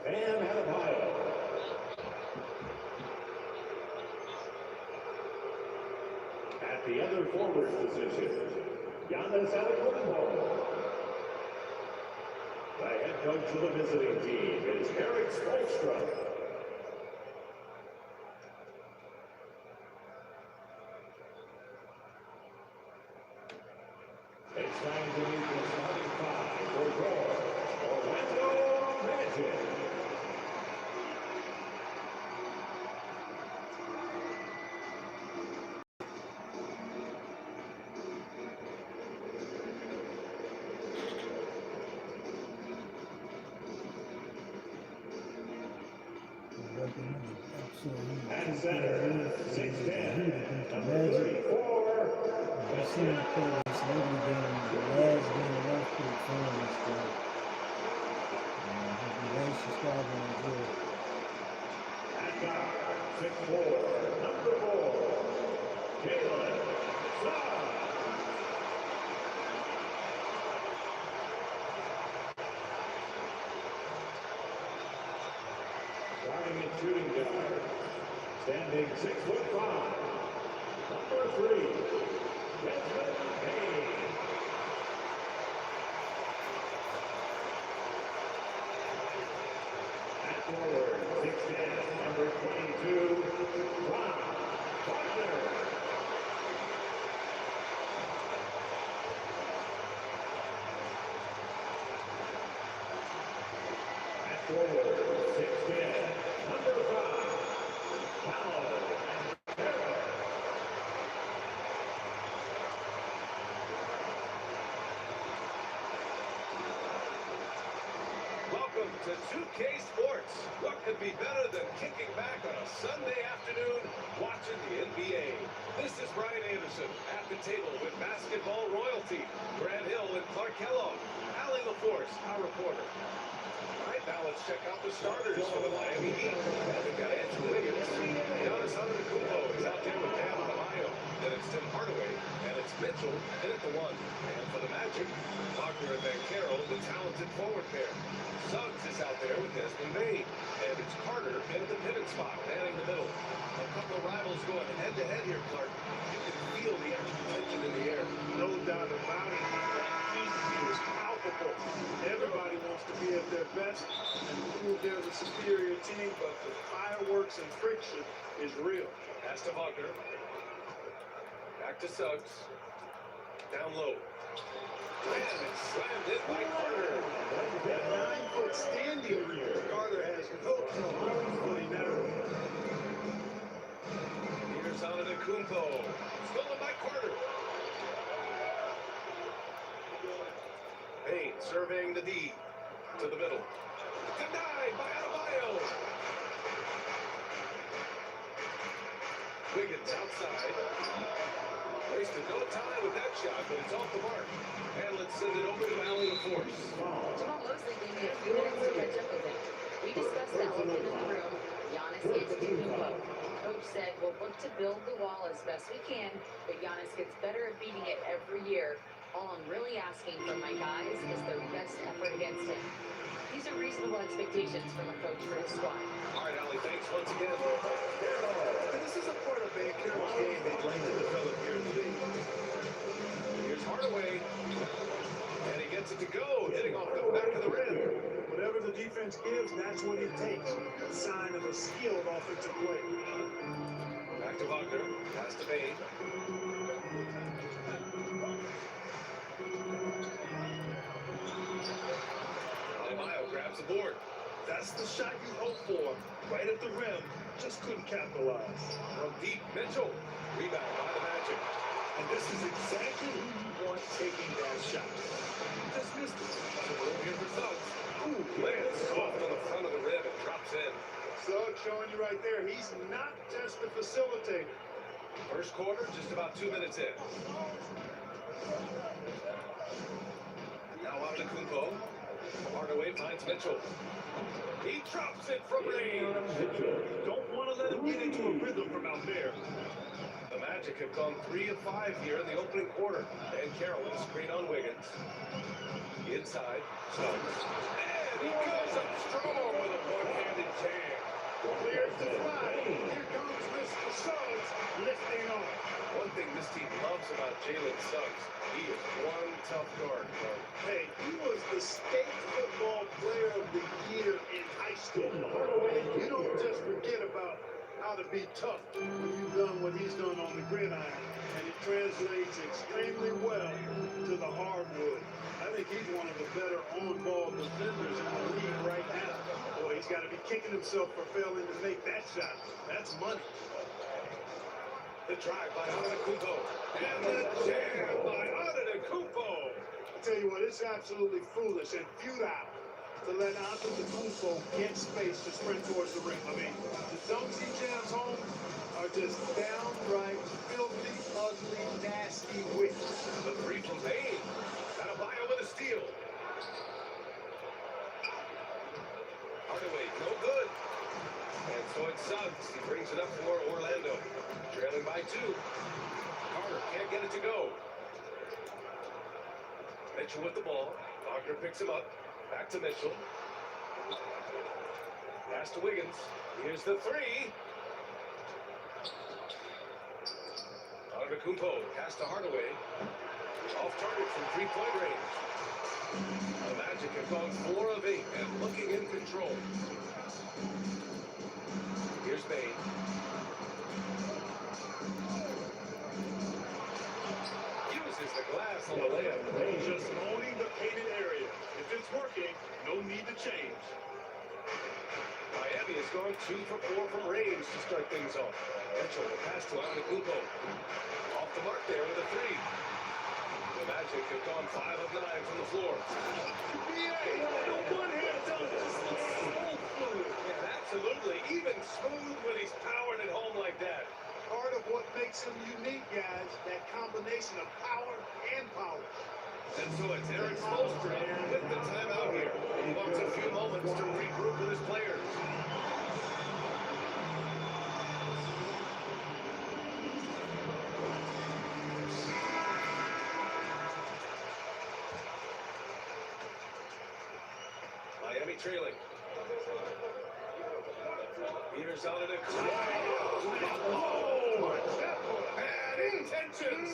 Bam Adebayo. At the other forward position, Giannis Antetokounmpo. The head coach of the visiting team is Erik Spoelstra. It's time to meet the starting five for your Orlando Magic. At center, 6'10", number 34. I've seen him play this lately game, the last game of life pretty fun and stuff. His relationship is good. At guard, 6'4", number 4, Jalen Suggs. Starting at shooting guard, standing 6'5", number 3, Desmond Bane. At forward, 6'10", number 22, Ron Wagner. At forward, 6'10", number 5, Paolo Banchero. Welcome to 2K Sports. What could be better than kicking back on a Sunday afternoon watching the NBA? This is Brian Anderson at the table with basketball royalty, Grant Hill and Clark Kellogg, Allie LaForce, our reporter. All right, now let's check out the starters for the Miami Heat. We've got Andrew Wiggins. Giannis Antetokounmpo is out there with Bam Adebayo. Then it's Tim Hardaway, and it's Mitchell in at the 1. And for the Magic, Wagner and Banchero, the talented forward pair. Suggs is out there with Desmond Bane. And it's Carter in at the pivot spot, manning the middle. A couple of rivals going head-to-head here, Clark. You can feel the extra tension in the air. No doubt about it. He was palpable. Everybody wants to be at their best and prove there's a superior team, but the fireworks and friction is real. Pass to Wagner. Back to Suggs. Down low. And it's slammed in by Carter. That 9-foot standing Carter has no trouble putting that away. Here's Antetokounmpo. Stolen by Carter. Bane surveying the D. To the middle. Denied by Adebayo. Wiggins outside. Wasted no time with that shot, but it's off the mark. And let's send it over to Allie LaForce. Jamal Mosley gave me a few minutes to catch up with him. We discussed the elephant in the room, Giannis Antetokounmpo. Coach said we'll look to build the wall as best we can, but Giannis gets better at beating it every year. All I'm really asking from my guys is their best effort against him. These are reasonable expectations from a coach for his squad. All right, Allie, thanks once again. And this is a part of Banchero's game they'd like to develop here in the league. Here's Hardaway. And he gets it to go, hitting off the back of the rim. Whatever the defense gives, that's what it takes. A sign of a skilled offensive play. Back to Wagner. Pass to Bane. Adebayo grabs the board. That's the shot you hope for. Right at the rim. Just couldn't capitalize. From deep, Mitchell. Rebound by the Magic. And this is exactly who you want taking that shot. Just missed it. So room here for Suggs. Ooh, lands soft on the front of the rim and drops in. Suggs showing you right there, he's not just a facilitator. First quarter, just about 2 minutes in. Now Antetokounmpo. Hardaway finds Mitchell. He drops it from range. Don't want to let him get into a rhythm from out there. The Magic have gone 3 of 5 here in the opening quarter. And Carroll with a screen on Wiggins. Inside, Suggs. And he goes up strong with a to be tough when you've done what he's done on the gridiron, and it translates extremely well to the hardwood. I think he's one of the better on-ball defenders in the league right now. Boy, he's got to be kicking himself for failing to make that shot. That's money. The drive by Antetokounmpo. And the jam by Antetokounmpo. I tell you what, it's absolutely foolish and futile to let Antetokounmpo get space to sprint towards the rim. I mean, the dunks he jams home are just downright filthy, ugly, nasty wicks. The three from Payne. Adebayo with a steal. Hardaway, no good. And so it's Suggs. He brings it up for Orlando. Trailing by 2. Carter can't get it to go. Mitchell with the ball. Wagner picks him up. Back to Mitchell. Pass to Wiggins. Here's the 3. Antetokounmpo. Pass to Hardaway. Off target from three-point range. The Magic have gone 4 of 8 and looking in control. Here's Bane. Uses the glass on the layup. Just owning the painted area. If it's working, no need to change. Miami has gone 2 for 4 from range to start things off. Mitchell will pass to Antetokounmpo. Off the mark there with a 3. The Magic have gone 5 of 9 from the floor. And absolutely even smooth when he's powered at home like that. Part of what makes him unique, guys, that combination of power and power. And so it's Eric Spoelstra with the timeout here. He wants a few moments to regroup with his players. Miami trailing. Peters out of the bad intentions.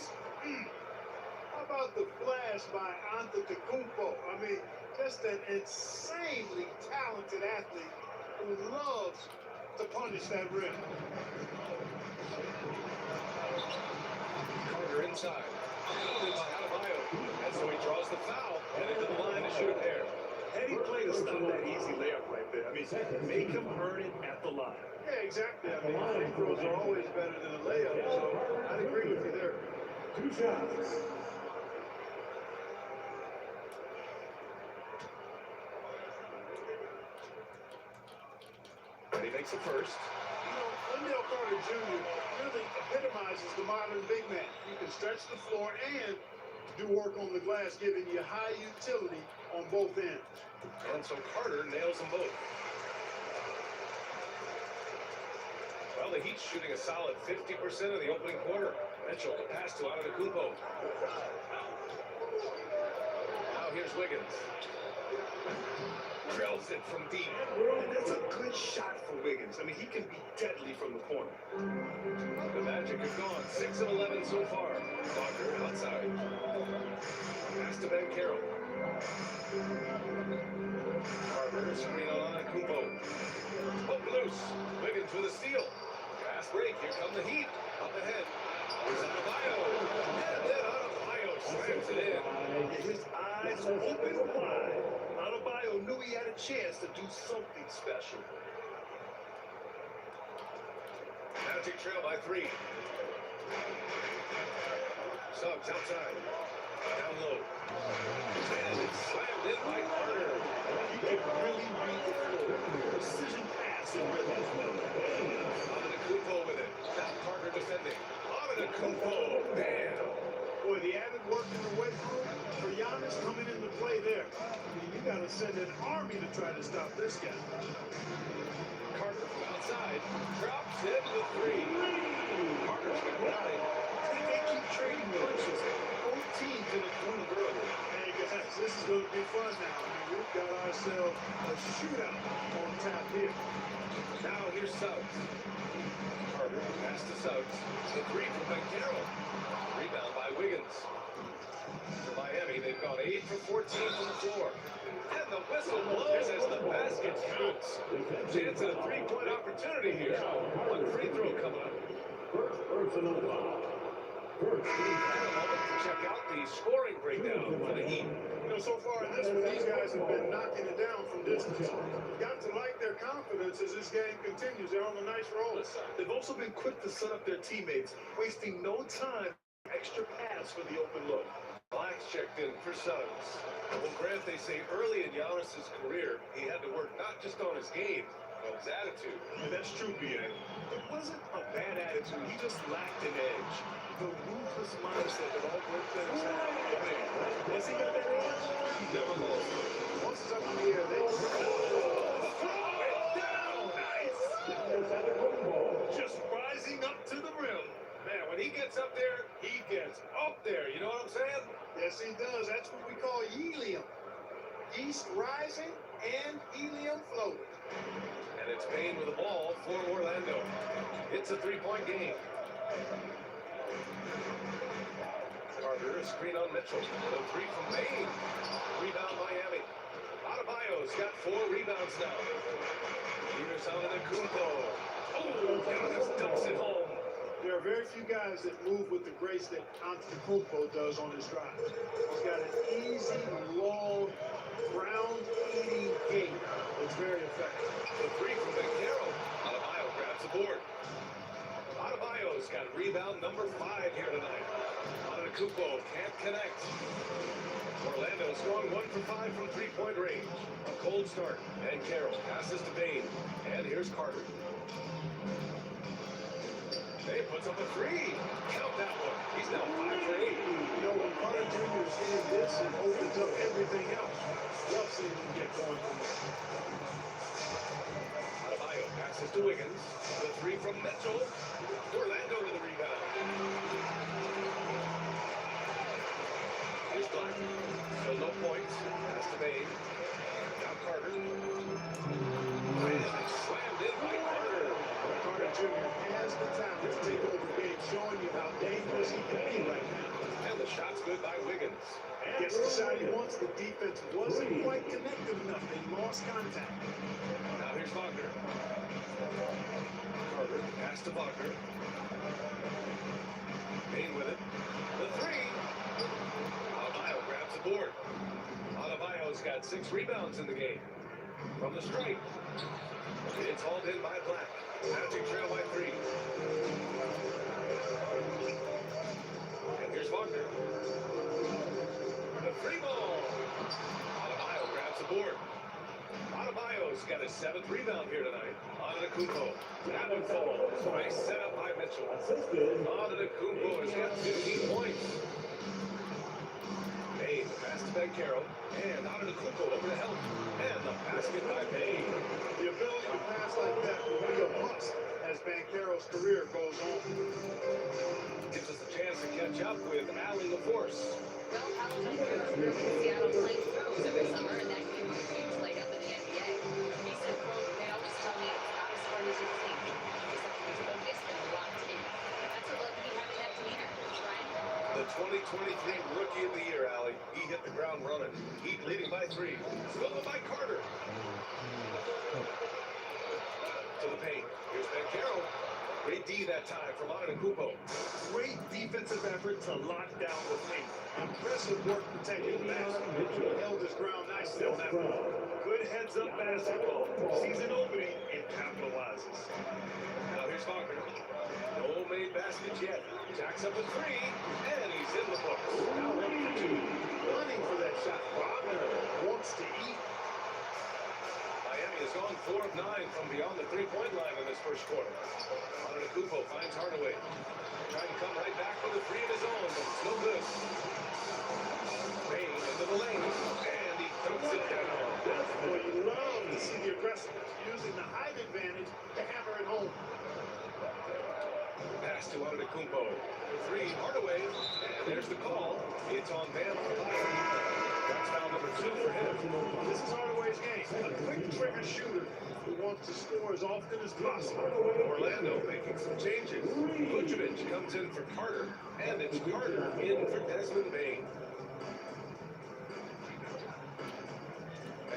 How about the flash by Antetokounmpo? I mean, just an insanely talented athlete who loves to punish that rim. Carter inside. Fielded by Adebayo. And so he draws the foul. Headed to the line to shoot a pair. Eddie play to stop that easy layup right there. I mean, make him earn it at the line. Yeah, exactly. I mean, free throws are always better than a layup, so I'd agree with you there. 2 shots. And he makes the first. You know, Wendell Carter Jr. really epitomizes the modern big man. He can stretch the floor and do work on the glass, giving you high utility on both ends. And so Carter nails them both. Well, the Heat's shooting a solid 50% of the opening quarter. Mitchell, the pass to Antetokounmpo. Now here's Wiggins. Drills it from deep. And that's a good shot for Wiggins. I mean, he can be deadly from the corner. The Magic have gone 6 of 11 so far. Wagner outside. Pass to Ben Carroll. Carter screen on Antetokounmpo. Hook loose. Wiggins with a steal. Fast break. Here come the Heat. Up ahead. Here's Adebayo. And then Adebayo slams it in. His eyes open wide. Adebayo knew he had a chance to do something special. Magic trail by 3. Suggs outside. Down low. And it's slammed in by Carter. He can really read the floor. Precision pass and rhythm. Antetokounmpo with it. Now Carter defending. Antetokounmpo. Bam. Boy, the added work in the weight room for Giannis coming into play there. I mean, you got to send an army to try to stop this guy. Carter from outside. Drops in the 3. Carter's got 9. They keep trading punches. Both teams in a corner early. Hey guys, this is going to be fun now. I mean, we've got ourselves a shootout on tap here. Now here's Suggs. Carter pass to Suggs. The 3 from Ben Carroll. Rebound by Wiggins. For Miami, they've gone 8 for 14 from the floor. And the whistle blows as the basket counts. Chance at a three-point opportunity here. One free throw coming up. First personal foul. First team And foul. a moment to check out the scoring breakdown for the Heat. You know, so far in this one, these guys have been knocking it down from distance. You've got to like their confidence as this game continues. They're on a nice roll. They've also been quick to set up their teammates, wasting no time. Extra pass for the open look. Black's checked in for Suggs. Well, Grant, they say early in Giannis' career, he had to work not just on his game, but his attitude. And that's true, B.A. It wasn't a bad attitude. He just lacked an edge. The ruthless mindset that all great players have. Has he got that edge? He never lost it. Once it's up in the air, they Throw it down! Nice! Just rising up to the rim. Man, when he gets up there, he gets up there. You know what I'm saying? Yes, he does. That's what we call helium. East rising and helium floating. And it's Payne with the ball for Orlando. It's a three-point game. Carter, a screen on Mitchell. The three from Payne. Rebound Miami. Adebayo's got 4 rebounds now. Here's Antetokounmpo. Oh, Giannis dumps it home. There are very few guys that move with the grace that Antetokounmpo does on his drive. He's got an easy, long, ground-eating gait that's very effective. The three from Beccaro. Adebayo grabs the board. Adebayo's got rebound number 5 here tonight. Antetokounmpo can't connect. Orlando's gone 1 for 5 from three-point range. A cold start. And Carroll passes to Payne. And here's Carter. They puts up a 3. Count that one. He's now 5 for 8. You know, when Carter Jr. is in this, it opens up everything else. Love seeing him get going from there. Adebayo passes to Wiggins. The 3 from Mitchell. Orlando to the rebound. Here's Black. Still no points. Pass to Payne. Now Carter. And slammed in by Carter. Carter Jr. has the talent to take over games, showing you how dangerous he can be right now. And the shot's good by Wiggins. Gets the shot he wants. The defense wasn't quite connected enough. They lost contact. Now here's Wagner. Carter pass to Wagner. Payne with it. The 3. Adebayo grabs the board. Adebayo's got 6 rebounds in the game. From the stripe. It's hauled in by Black. Magic trail by 3. And here's Wagner. The 3 ball. Adebayo grabs the board. Adebayo's got his 7th rebound here tonight. Antetokounmpo. That one falls. Nice setup by Mitchell. Assisted. Antetokounmpo has got 15 points. Payne pass to Beccaro. And Antetokounmpo over to help. And the basket by Payne. The ability to pass like that will be a must as Banchero's career goes on. Gives us a chance to catch up with Allie LaForce. Well, Allen Iverson grew up in Seattle playing pros every summer, and that gave him a huge leg up in the NBA. He said, quote, they always tell me it's not as fun as you think. You just have to be focused and locked in. That's what led me having that demeanor. Ryan? The 2023 Rookie of the Year, Allie. He hit the ground running. Heat leading by 3. Stolen by Carter. To the paint. Here's Beccaro. Great D that time from Antetokounmpo. Great defensive effort to lock down the paint. Impressive work protecting the basket. Mitchell held his ground nicely on that one. Good heads-up basketball. Sees an opening and capitalizes. Now here's Wagner. No made baskets yet. Jacks up a 3, and he's in the books. Now 1 for 2. Running for that shot. Wagner wants to eat. Miami has gone 4 of 9 from beyond the three-point line in this first quarter. Antetokounmpo finds Hardaway. Trying to come right back with a 3 of his own, but it's no good. Payne into the lane, and he dunks it down. Well, you love to see the aggressiveness using the height advantage to hammer it home. Pass to Antetokounmpo. 3, Hardaway, and there's the call. It's on Bam for 5. That's foul number 2 for him. This is Hardaway's game. A quick trigger shooter who wants to score as often as possible. Orlando making some changes. Vucevic comes in for Carter, and it's Carter in for Desmond Bain.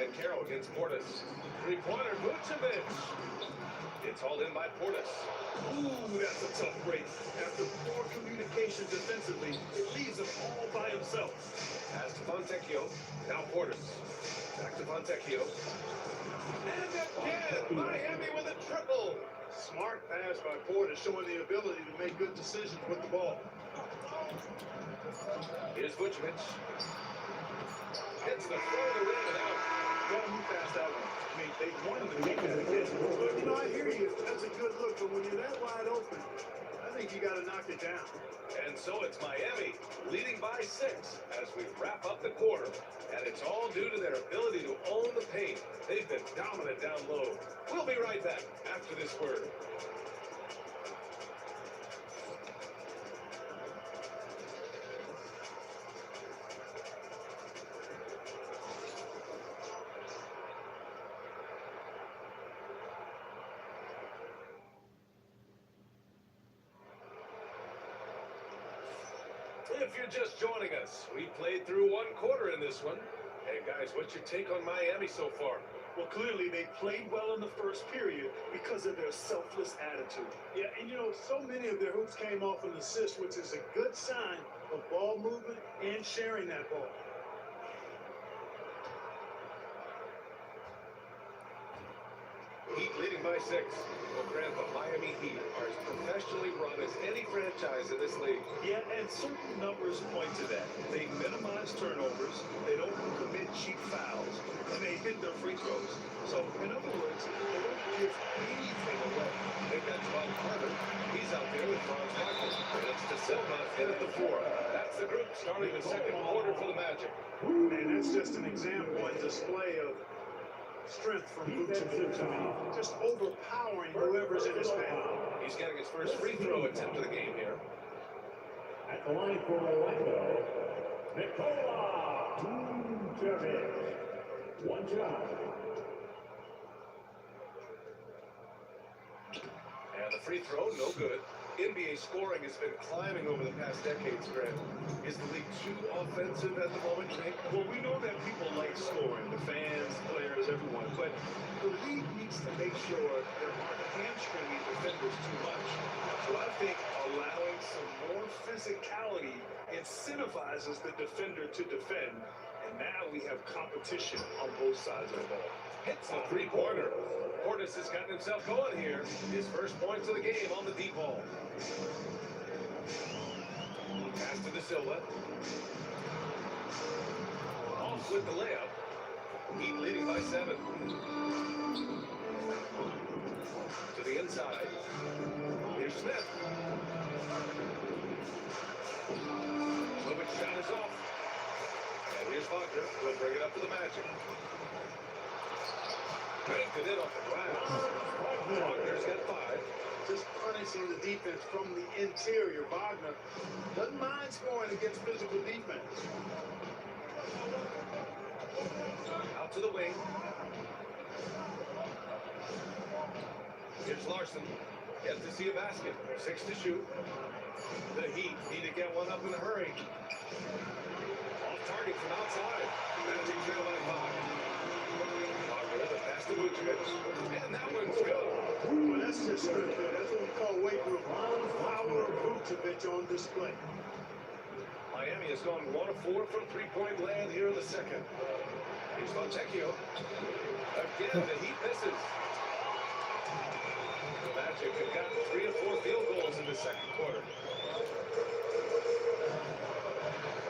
And Carroll against Portis. Three-pointer, Vucevic. It's hauled in by Portis. Ooh, that's a tough break. After poor communication defensively, it leaves him all by himself. Pass to Fontecchio. Now Portis. Back to Fontecchio. And again, Miami with a triple. Smart pass by Porter, showing the ability to make good decisions with the ball. Here's Vucevic. Hits the floor to win it out. Don't move past that one. I mean, they wanted to make that again. You know, I hear you. That's a good look, but when you're that wide open, I think you got to knock it down. And so it's Miami leading by 6 as we wrap up the quarter. And it's all due to their ability to own the paint. They've been dominant down low. We'll be right back after this word. If you're just joining us, we played through one quarter in this one. Hey guys, what's your take on Miami so far? Well, clearly they played well in the first period because of their selfless attitude. Yeah, and you know, so many of their hoops came off an assist, which is a good sign of ball movement and sharing that ball. Heat leading by 6. Well, Grant, the Miami Heat are as professionally run as any franchise in this league. Yeah, and certain numbers point to that. They minimize turnovers, they don't commit cheap fouls, and they hit their free throws. So, in other words, they don't give anything away. They've got Joel Carter. He's out there with Franz Wagner. And it's De Silva in at the 4. That's the group starting the second quarter for the Magic. And that's just an example and display of strength from Vucevic. I mean, just overpowering whoever's in his path. He's getting his first free throw attempt of the game here. At the line for Orlando, Nikola Vucevic. One shot. And the free throw, no good. NBA scoring has been climbing over the past decades, Grant. Is the league too offensive at the moment, Jake? Well, we know that people like scoring, the fans, players, everyone, but the league needs to make sure they're not hamstringing defenders too much. So I think allowing some more physicality incentivizes the defender to defend, and now we have competition on both sides of the ball. Hits the three-pointer. Portis has gotten himself going here. His first points of the game on the deep ball. Pass to De Silva. Off with the layup. Heat leading by 7. To the inside. Here's Smith. Slovic's shot is off. And here's Wagner. We'll bring it up to the Magic. Banked it in off the glass. Wagner's got 5. Just punishing the defense from the interior. Wagner doesn't mind scoring against physical defense. Out to the wing. Here's Larson. Yet to see a basket. 6 to shoot. The Heat need to get one up in a hurry. Off target from outside. Magic trail by 5. Wagner, the pass to Vucevic. And that one's good. Well, that's just good. That's what we call weight room. Power of Vucevic on display. Miami has gone 1 of 4 from three-point land here in the second. Here's Fontecchio. Again, the Heat misses. The Magic have gotten 3 of 4 field goals in the second quarter.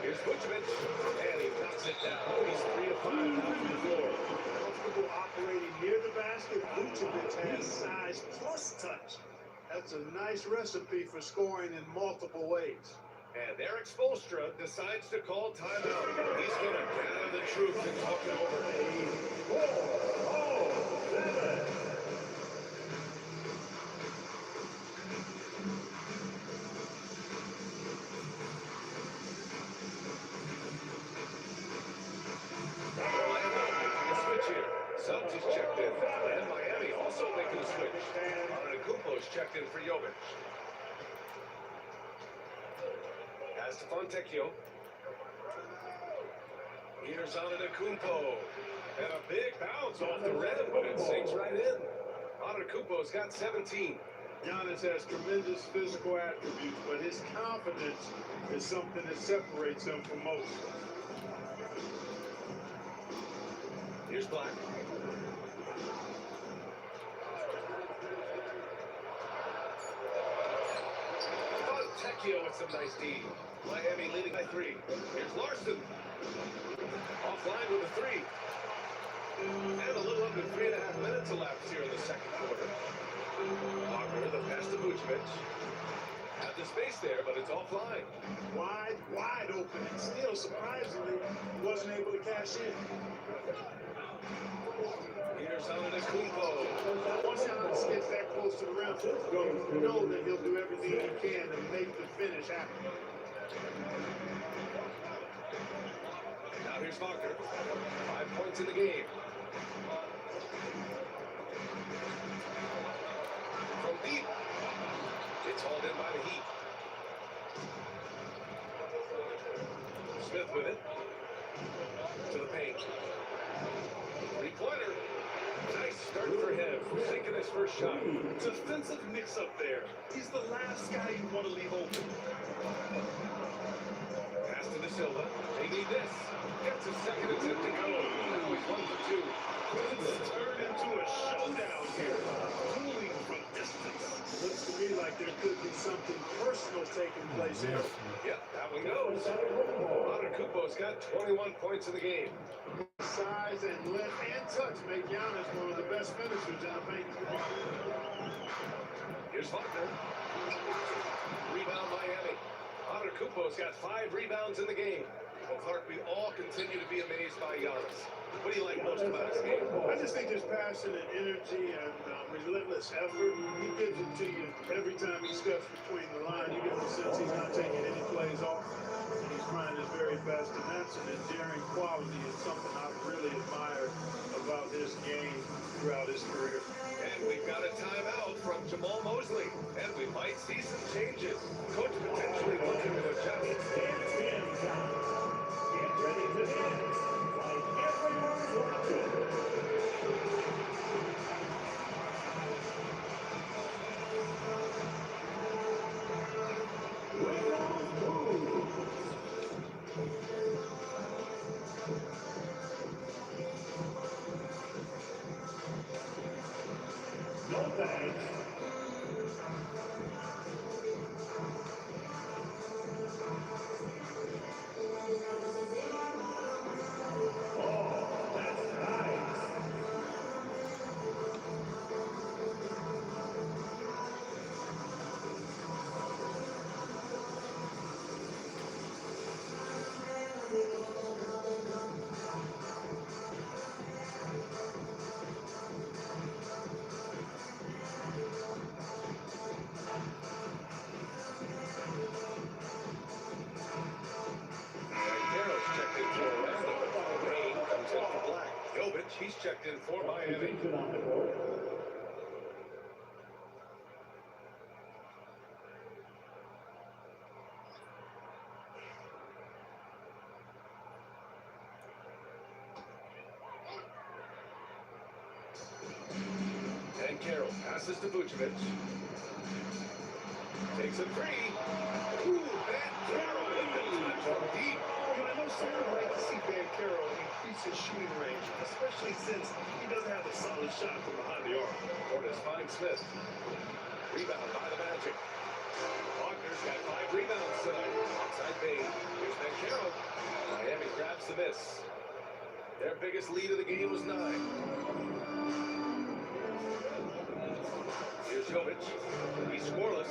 Here's Vucevic, and he knocks it down. He's 3 of 5 now from the floor. Comfortable operating near the basket. Vucevic has size plus touch. That's a nice recipe for scoring in multiple ways. And Eric Spoelstra decides to call timeout. He's going to gather the troops and talk it over. making a switch. Antetokounmpo's checked in for Jovic. Pass to Fontecchio. Here's Antetokounmpo. And a big bounce off the rim, but it sinks right in. Antetokounmpo's got 17. Giannis has tremendous physical attributes, but his confidence is something that separates him from most. Here's Black. Fontecchio with some nice D. Miami leading by 3. Here's Larson. Offline with a 3. And a little under 3.5 minutes elapsed here in the second quarter. Wagner, the pass to Vucevic. Had the space there, but it's offline. Wide open, and still surprisingly wasn't able to cash in. Here's Antetokounmpo. Once Giannis gets that close to the rim, you know that he'll do everything he can to make the finish happen. Now here's Wagner. 5 points in the game. From deep. It's hauled in by the Heat. Smith with it. To the paint. 3-pointer. Nice start for him. Sinking his first shot. Defensive mix-up there. He's the last guy you want to leave open. Pass to De Silva. They need this. Gets his second attempt to go. Now he's 1 for 2. It's turned into a showdown here. Dueling from distance. Looks to me like there could be something personal taking place here. Yep, that one goes. Antetokounmpo's got 21 points in the game. Size and length and touch make Giannis one of the best finishers in the paint. Here's Wagner. Rebound Miami. Antetokounmpo's got 5 rebounds in the game. Well, Clark, we all continue to be amazed by Giannis. What do you like most about his game? I just think his passion and energy and relentless effort, he gives it to you every time he steps between the line. You get the sense he's not taking any plays off. He's trying his very best, and that's an endearing quality. It's something I've really admired about his game throughout his career. And we've got a timeout from Jamal Mosley. And we might see some changes. Coach potentially looking to adjust. It's game time. Get ready to dance like everyone's watching. No thanks. Oh, that's nice. Carroll's checked in for Orlando. Rain comes in for Black. Jovic, he's checked in for Miami. Position on the court. And Carroll passes to Vucevic. Takes a 3. Ooh, and Carroll with the touch from deep. I know some would like to see Ben Carroll increase his shooting range, especially since he doesn't have a solid shot from behind the arc. Hornets find Smith. Rebound by the Magic. Wagner's got 5 rebounds tonight. Outside Bane. Here's Ben Carroll. Miami grabs the miss. Their biggest lead of the game was 9. Here's Jovic. He's scoreless.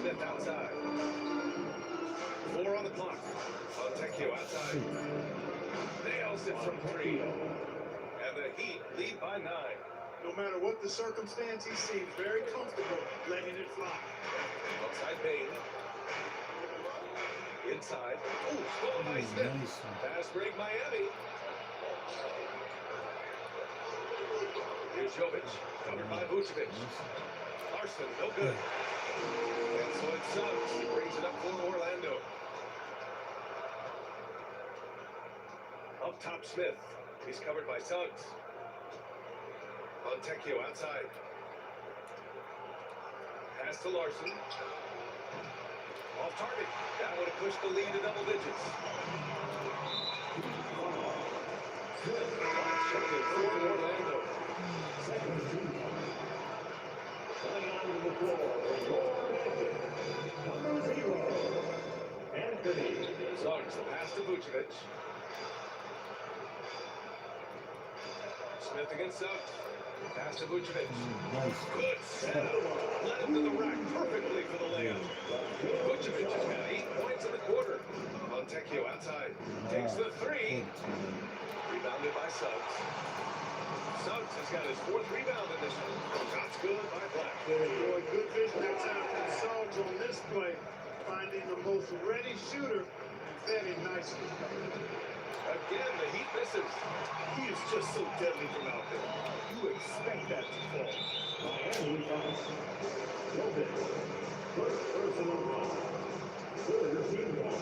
Smith outside. 4 on the clock. Fontecchio outside. Nails it from 3. And the Heat lead by 9. No matter what the circumstance, he seems very comfortable letting it fly. Outside Bane. Inside. Ooh, stolen by Smith. Nice. Pass break Miami. Jovic, covered by Vucevic. Larson, no good. And so it's Suggs. He brings it up for Orlando. Up top, Smith. He's covered by Suggs. Montecchio outside. Pass to Larson. Off target. That would have pushed the lead to double digits. Checked in for Orlando. Coming onto the floor for number 0, Anthony. Suggs, the pass to Vucevic. Smith against Suggs. Pass to Vucevic. Nice. Good setup. Led him to the rack perfectly for the layup. Vucevic has got 8 points in the quarter. Montecchio outside. Takes the 3. Rebounded by Suggs. Suggs has got his 4th rebound in this one. Shots good by Black. Boy, good vision that time from Suggs on this play, finding the most ready shooter and fed him nicely. Again, the Heat misses. He is just so deadly from out there. You expect that to fall. Miami fouls Jovic. First personal foul. Third team foul.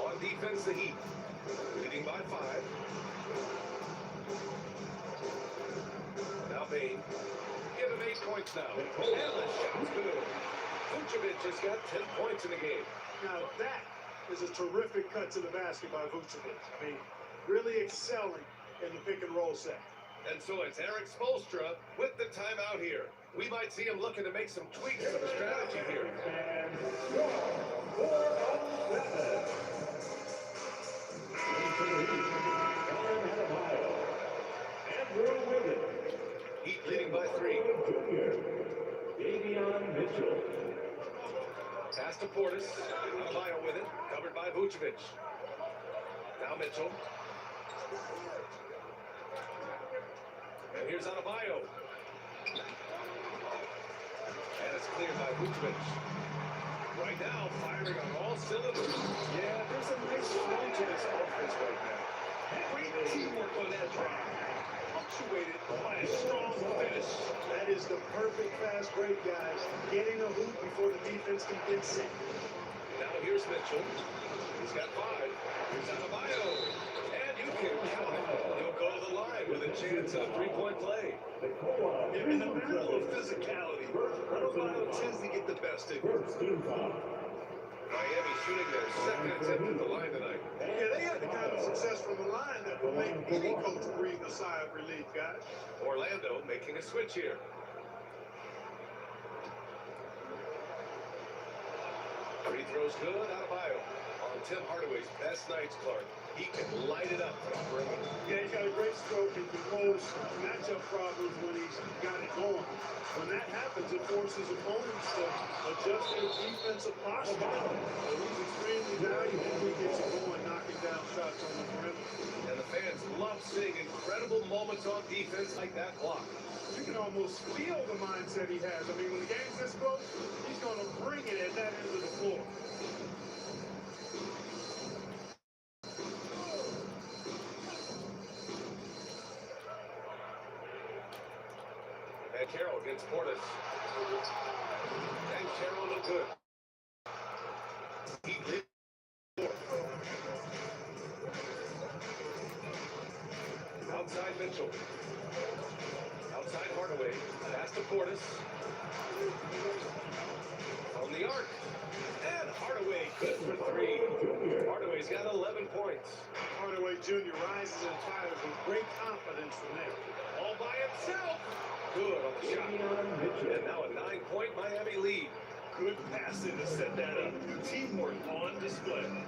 On defense, the Heat. Leading by 5. Now Bane. Give him 8 points now. And the shot's good. Vucevic has got 10 points in the game. Now that is a terrific cut to the basket by Vucevic. I mean, really excelling in the pick and roll set. And so it's Eric Spoelstra with the timeout here. We might see him looking to make some tweaks to the strategy here. And score 4-7. Into the Heat, Colin Adebayo. Andrew Wiggins. Heat leading by 3. Jr. Davion Mitchell. Pass to Portis. Adebayo with it. Covered by Vucevic. Now Mitchell. And here's Adebayo. And it's cleared by Vucevic. Right now, firing on all cylinders. Yeah, there's a nice flow to this offense right now. Great teamwork on that drive. Punctuated by a strong finish. That is the perfect fast break, guys. Getting a hoop before the defense can get set. Now here's Mitchell. He's got 5. Here's Adebayo. And you can count it. He'll go to the line with a chance at a 3-point play. In the battle of physicality, Adebayo tends to get the best of you. First team foul. Miami shooting their 2nd attempt at the line tonight. Yeah, they had the kind of success from the line that will make any coach breathe a sigh of relief, guys. Orlando making a switch here. Free throws good. Adebayo on Tim Hardaway's best nights, Clark. He can light it up from the perimeter. Yeah, he's got a great stroke and can pose matchup problems when he's got it going. When that happens, it forces opponents to adjust their defensive posture. So he's extremely valuable when he gets it going, knocking down shots on the perimeter. And the fans love seeing incredible moments on defense like that block. You can almost feel the mindset he has. I mean, when the game's this close, he's going to bring it at that end of the floor. And Carroll against Portis. And Carroll look good. He did. Outside Mitchell. Outside Hardaway. Pass to Portis. On the arc. And Hardaway good for 3. Hardaway's got 11 points. Hardaway Jr. rises and fires with great confidence from there. All by himself. Good on the shot. And now a 9-point Miami lead. Good passing to set that up. Teamwork on display. And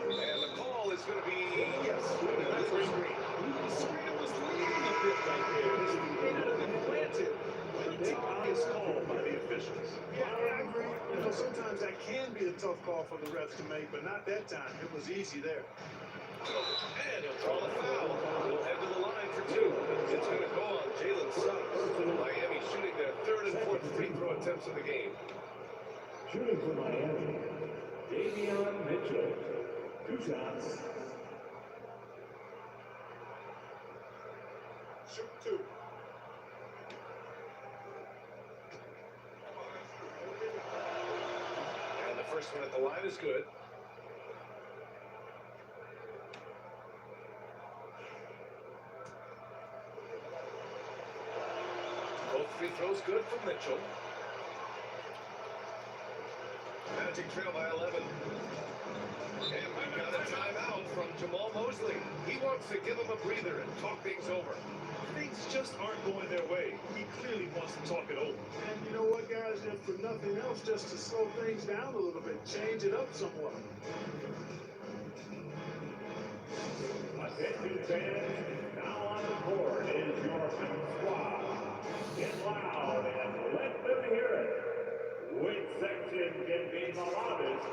the call is going to be, yes, that's the screen. The screen was leaning a bit right there. His feet may not have been planted. But the obvious call by the officials. Yeah, I agree. You know, sometimes that can be a tough call for the refs to make, but not that time. It was easy there. And he'll draw the foul. He'll head to the line for 2. It's going to go on Jalen Suggs. Miami shooting their 3rd and 4th free throw attempts of the game. Shooting for Miami, Davion Mitchell. 2 shots. shoot two. And the first one at the line is good. Both free throws good from Mitchell. Magic trail by 11. And we've got a timeout from Jamal Mosley. He wants to give him a breather and talk things over. Things just aren't going their way. He clearly wants to talk it over. And you know what, guys? If for nothing else, just to slow things down a little bit, change it up somewhat. Attention fans, now on the court is your home squad. Get loud and let them hear it. Which section can be the loudest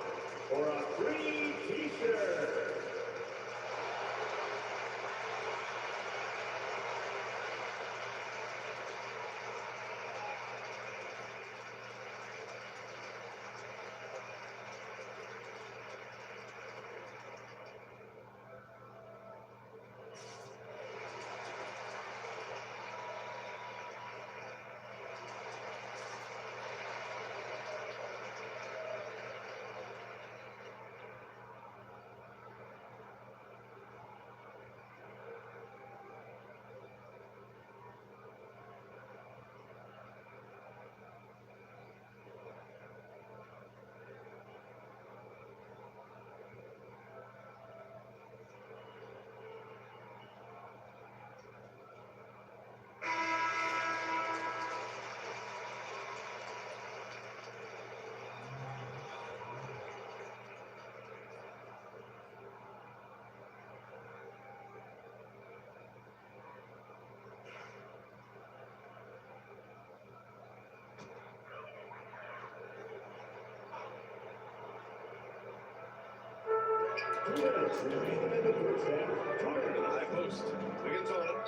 for a free t-shirt? Carter to the high post. Wiggins on him.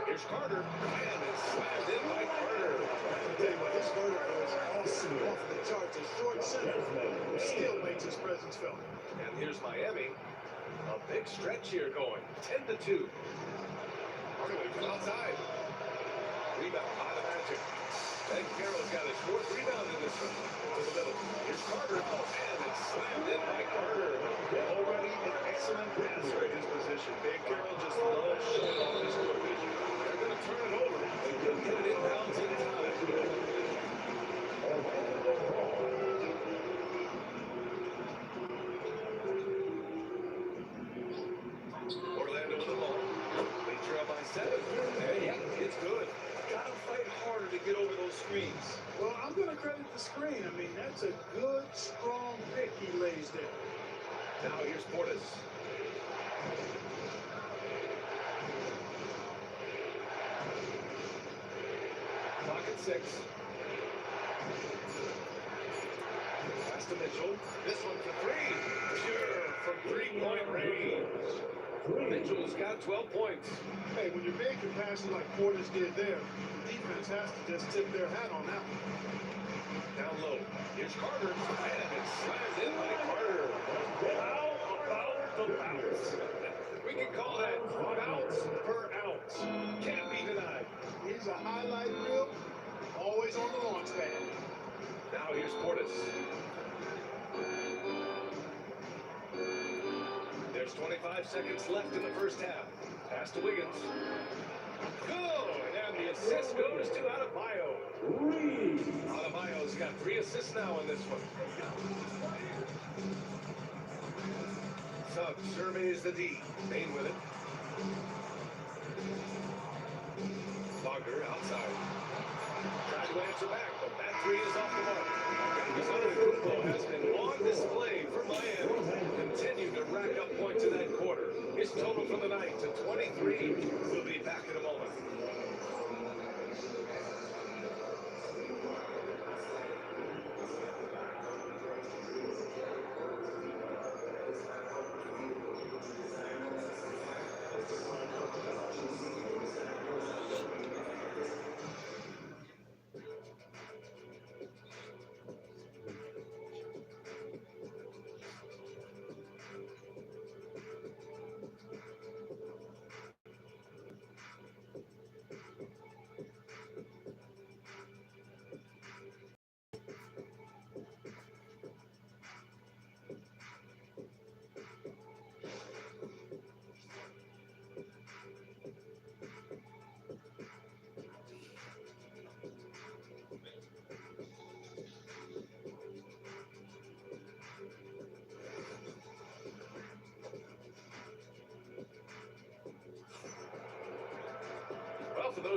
Here's Carter. And it's slammed in by Carter. I'll tell you what, this vertical is awesome, off the charts. A short center who still makes his presence felt. And here's Miami. A big stretch here going. 10-2. Hardaway from outside. Rebound by the Magic. Ben Carroll's got his fourth rebound in this one. To the middle. Here's Carter. And it's slammed in by Carter. Already an excellent passer at his position. Ben Carroll just loves showing off his court vision. They're going to turn it over. They couldn't get it inbounds in time. Orlando with the ball. They trail by 7. And yeah, it's good. Gotta fight harder to get over those screens. Well, I'm going to credit the screen. I mean, that's a good, strong pick he lays there. Now here's Portis. Clock at 6. Pass to Mitchell. This one for 3. Pure from 3-point range. Mitchell's got 12 points. Hey, when you're big capacity like Portis did there, the defense has to just tip their hat on that one. Down low. Here's Carter. And it's slammed in by Carter. How about the bounce? We can call that bounce per ounce. Can't be denied. He's a highlight reel, always on the launch pad. Now here's Portis. There's 25 seconds left in the first half. Pass to Wiggins. Good, and the assist goes to Adebayo. Adebayo's got 3 assists now in this one. Suggs surveys the D. Bain with it. Fogger outside. Tried to answer back, but that 3 is off the mark. Antetokounmpo has been on display for Miami. Continued to rack up points in that quarter. His total for the night to 23. We'll be back in a moment.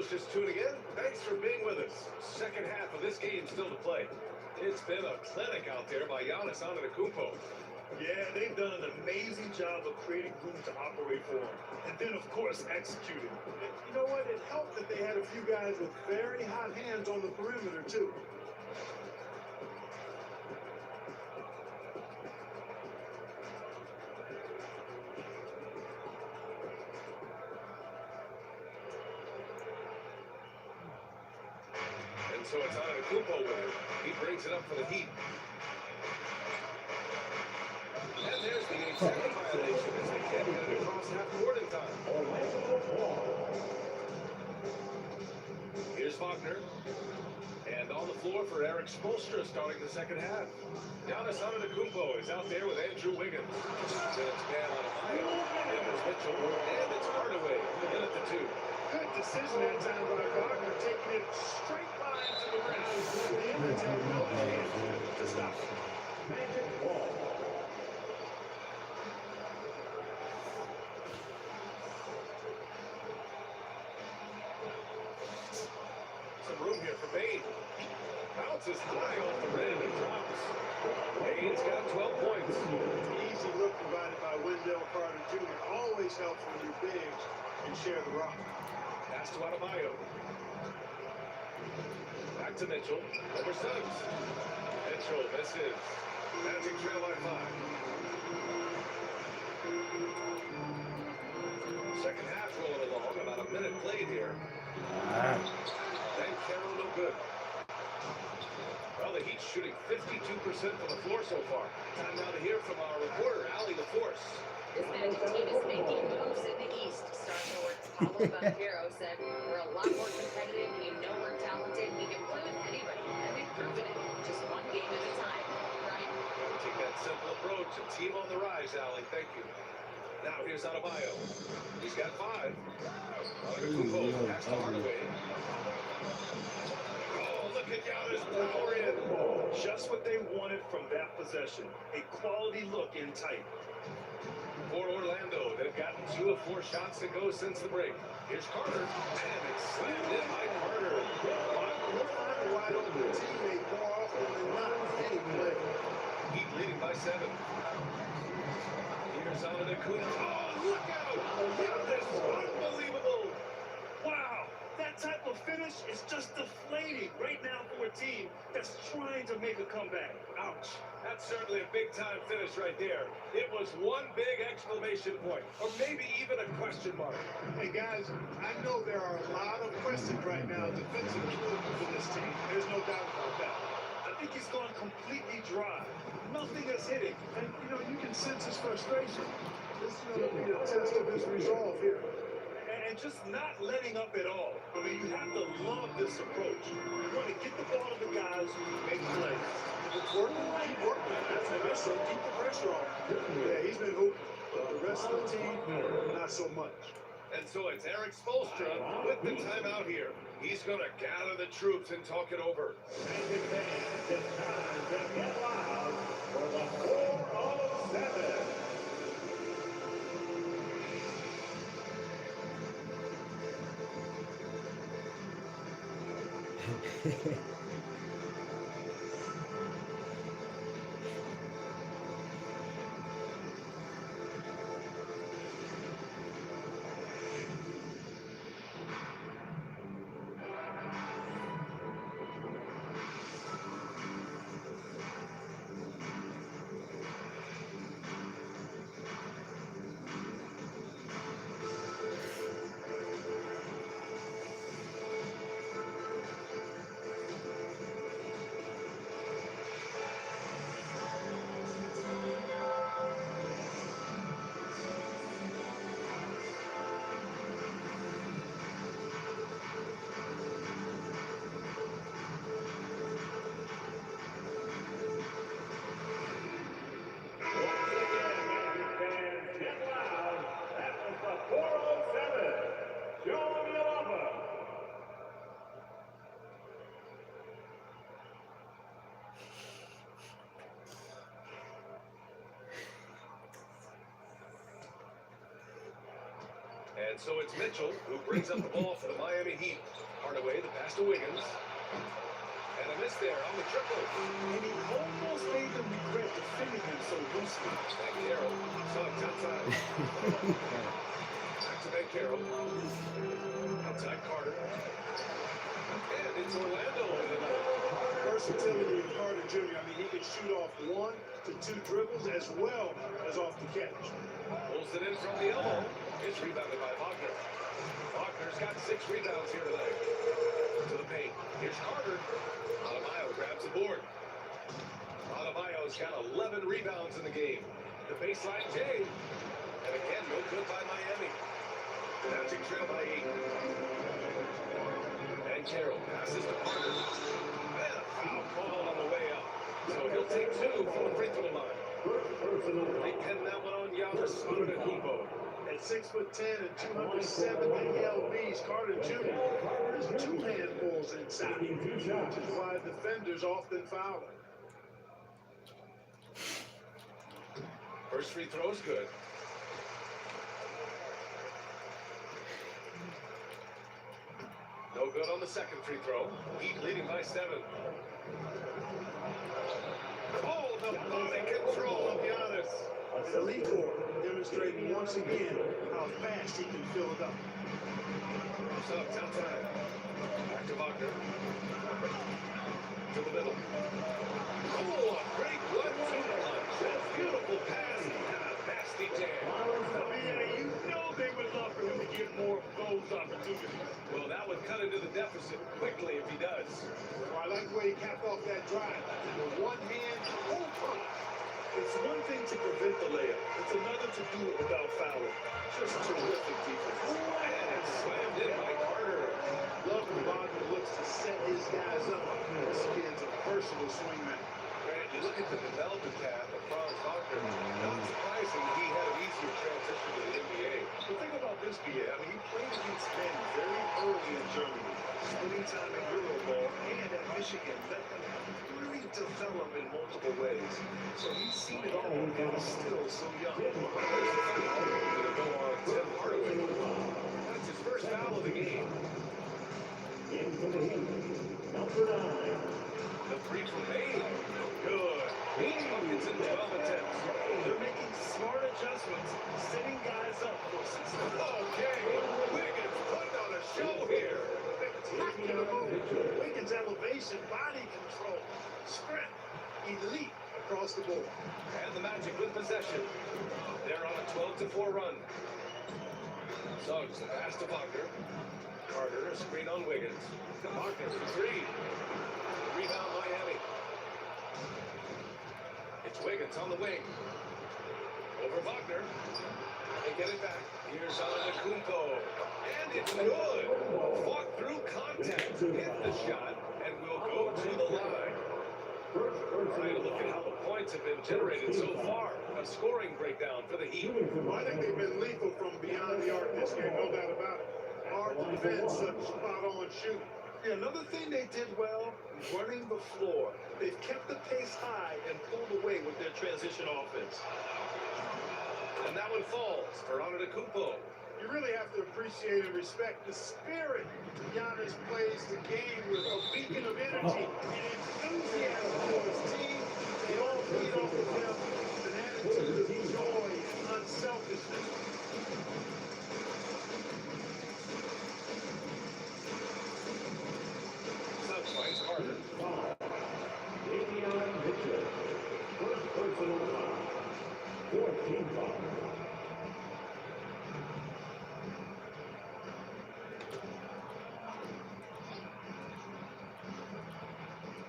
those just tuning in, thanks for being with us. Second half of this game still to play. It's been a clinic out there by Giannis Antetokounmpo. Yeah, they've done an amazing job of creating room to operate for him. And then, of course, executing. You know what? It helped that they had a few guys with very hot hands on the perimeter, too. And so it's Antetokounmpo with it. He brings it up for the Heat. And there's the 8-second violation as they can't get it across half court in time. Here's Wagner. And on the floor for Eric Spoelstra starting the second half. Giannis Antetokounmpo is out there with Andrew Wiggins. Then it's man on a mile. And there's Mitchell. And it's Hardaway. In at the 2. Good decision that time by Wagner, taking it straight line to the rim. The Indians had no chance to stop it. Magic ball. Some room here for Bane. Bounces high off the rim and drops. Bane's got 12 points. Easy look provided by Wendell Carter Jr. Always helps when your bigs can share the rock. Pass to Adebayo. Back to Mitchell. Over Suggs. Mitchell misses. Magic trail by 5. Second half rolling along. About a minute played here. And Carroll no good. Well, the Heat shooting 52% from the floor so far. Time now to hear from our reporter, Allie LaForce. This Magic team is making moves in the East. Star forward Paulo Banchero said, "We're a lot more competitive. We know we're talented. We can play with anybody, and they've proven it. Just one game at a time." Brian? Take that simple approach. A team on the rise, Allie. Thank you. Now here's Adebayo. He's got 5. Antetokounmpo pass to Hardaway. Oh, look at Giannis power in. Just what they wanted from that possession. A quality look in tight. For Orlando, they've gotten 2 of 4 shots to go since the break. Here's Carter, and it's slammed in by Carter. We'll find a wide open teammate more often than not any play. Heat leading by 7. Here's Antetokounmpo. Oh, look out! Giannis, unbelievable! Wow, that type of finish is just deflating right now for a team that's trying to make a comeback. Ouch. That's certainly a big-time finish right there. It was one big exclamation point, or maybe even a question mark. Hey guys, I know there are a lot of questions right now defensively for this team. There's no doubt about that. I think he's gone completely dry. Nothing is hitting. And you can sense his frustration. This is going to be a test of his resolve here. And just not letting up at all. I mean, you have to love this approach. You want to get the ball to the guys who make plays. If it's working, keep working. That's what I say. Keep the pressure on. Yeah, he's been hooping. But the rest of the team, not so much. And so it's Eric Spoelstra with the timeout here. He's going to gather the troops and talk it over. Magic fans, it's time to get loud for the 4 of 7. And so it's Mitchell who brings up the ball for the Miami Heat. Hardaway, the pass to Wiggins. And a miss there on the triple. And he almost made them regret defending him so loosely. Back Carroll. Suggs outside. Back to Ben Carroll. Outside Carter. And it's Orlando. Versatility in Carter Jr. I mean, he can shoot off 1 to 2 dribbles as well as off the catch. Pulls it in from the elbow. It's rebounded by Wagner. Wagner's got 6 rebounds here tonight. To the paint. Here's Carter. Adebayo grabs the board. Adebayo's got 11 rebounds in the game. The baseline Jay. And again, no good by Miami. The Magic trail by 8. And Carroll passes to Carter. And a foul call on the way up. So he'll take 2 from the free throw line. They pin that one on Giannis Antetokounmpo. At 6'10" and 270 lbs, Carter Jr. has 2 handfuls inside, which is why defenders often foul him. First free throw's good. No good on the second free throw. Heat leading by 7. Oh, the body control of Giannis. And Alitor demonstrating once again how fast he can fill it up. Suggs outside. Back to Wagner. To the middle. Oh, a great 1-2 punch. A beautiful pass and a nasty jam. Yeah, you know they would love for him to get more of those opportunities. Well, that would cut into the deficit quickly if he does. I like the way he capped off that drive. With one hand, full punch. It's one thing to prevent the layup. It's another to do it without fouling. Just terrific defense. And it's slammed in by Carter. Love when Wagner looks to set his guys up. This kid's a personal swingman. Grant, you look at the development path of Franz Wagner. Not surprising he had an easier transition to the NBA. The thing about this, BA, I mean, he played against men very early in Germany, spending time in Euroball and at Michigan, let them really develop in multiple ways. So he's seen it all and is still so young. Going to go on Tim Hardaway. That's his first foul of the game. The three from Maine. Good. 8 buckets in 12 attempts. They're making smart adjustments, setting guys up for success. Okay. Wiggins putting on a show here. Spectacular move. Wiggins' elevation, body control, strength, elite across the board. And the Magic with possession. They're on a 12-4 run. Suggs, the pass to Wagner. Carter, a screen on Wiggins. Wagner for 3. Rebound Miami. It's Wiggins on the wing. Over Wagner. They get it back. Here's Antetokounmpo. And it's good. Fought through contact. Hit the shot. And will go to the line. Trying to look at how the points have been generated so far. A scoring breakdown for the Heat. Well, I think they've been lethal from beyond the arc this game, no doubt about it. Hard to defend such spot-on shooting. Yeah, another thing they did well, running the floor. They've kept the pace high and pulled away with their transition offense. And that one falls for Antetokounmpo. You really have to appreciate and respect the spirit Giannis plays the game with, a beacon of energy and enthusiasm for his team. They all feed off of him with an attitude of joy and unselfishness. Suggs finds Carter. Davion Mitchell. First personal foul. 14 foul.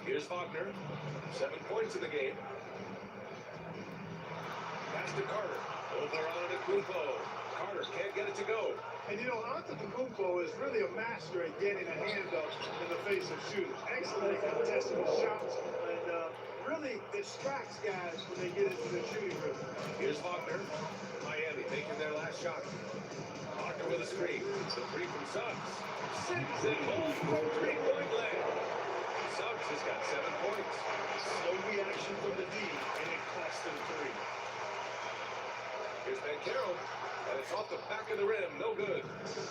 Here's Wagner. 7 points in the game. Pass to Carter. Over Antetokounmpo. Carter can't get it to go. And you know, Antetokounmpo is really a master at getting a hand up in the face of shooters. Excellent at contesting shots and really distracts guys when they get into the shooting rhythm. Here's Wagner. Miami making their last shot. Wagner with a screen. The 3 from Suggs. 6 and home from 3-point land. Suggs has got 7 points. Slow reaction from the D, and it cost them 3. Here's Banchero, and it's off the back of the rim. No good.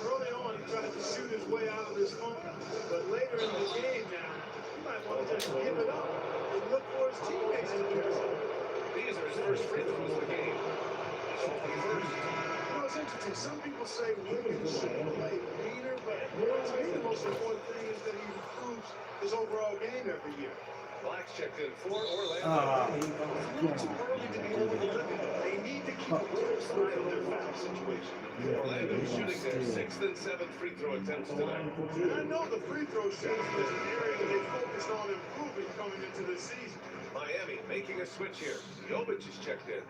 Early on, he tried to shoot his way out of this funk, but later in the game now, he might want to just give it up and look for his teammates to do something. These are his first free throws of the game. He's off the first. You know, it's interesting. Some people say Wiggins should play meaner, but to me, the most important thing is that he improves his overall game every year. Blacks checked in for Orlando. It's a little too early to be over the limit. They need to keep a close eye on their foul situation. Orlando shooting their 6th and 7th free throw attempts tonight. And I know the free throw shooting was an area that they focused on improving coming into this season. Miami making a switch here. Jovic is checked in.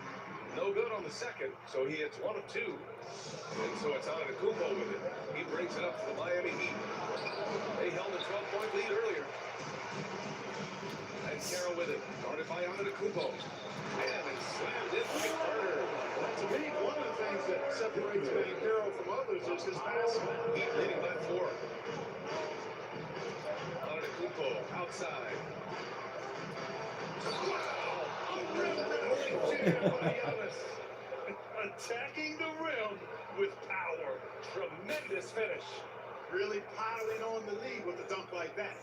No good on the second, so he hits 1 of 2. And so it's Antetokounmpo with it. He brings it up to the Miami Heat. They held a 12-point lead earlier. And Carroll with it. Guarded by Antetokounmpo. And slammed it by Carter. To me, one of the things that separates Banchero from others is his passing. Heat leading by 4. Antetokounmpo outside. Wow! A rim-rolling jam by Giannis. Attacking the rim with power. Tremendous finish. Really piling on the lead with a dunk like that.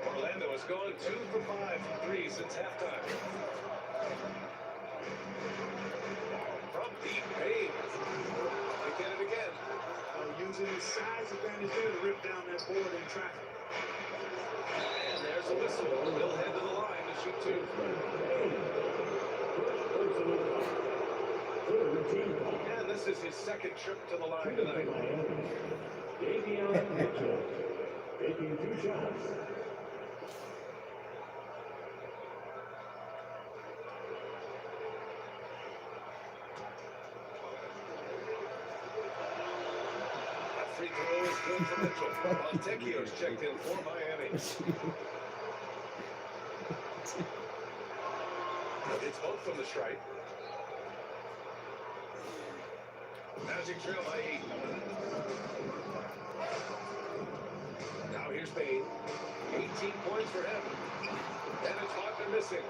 Orlando has gone 2 for 5 from 3 since halftime. From deep range. They get it again. Using his size advantage there to rip down that board in traffic. And there's a whistle. He'll head to the line to shoot 2. And this is his second trip to the line tonight. Davion Mitchell taking 2 shots. That free throw is good for Mitchell. Montecchio's checked in for Miami. It's both from the stripe. Magic trail by 8. Now here's Payne. 18 points for him. And it's Wagner missing.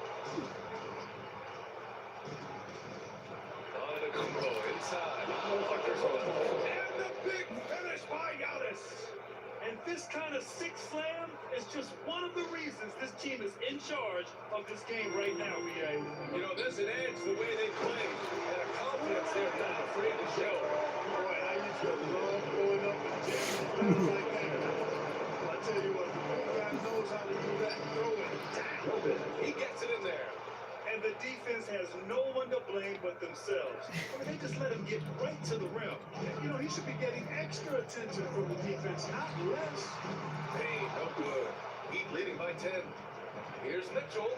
Antetokounmpo inside. Wagner's on. And the big finish by Giannis. And this kind of six slam is just one of the reasons this team is in charge of this game right now, BA. You know, there's an edge the way they play. And a confidence they're not afraid to show. Boy, I used to love going up and jamming fouls like that. I tell you what, the big guy knows how to do that. Throw it down. He gets it in there. And the defense has no one to blame but themselves. I mean, they just let him get right to the rim. You know, he should be getting extra attention from the defense, not less. Payne, no good. Heat leading by 10. Here's Mitchell.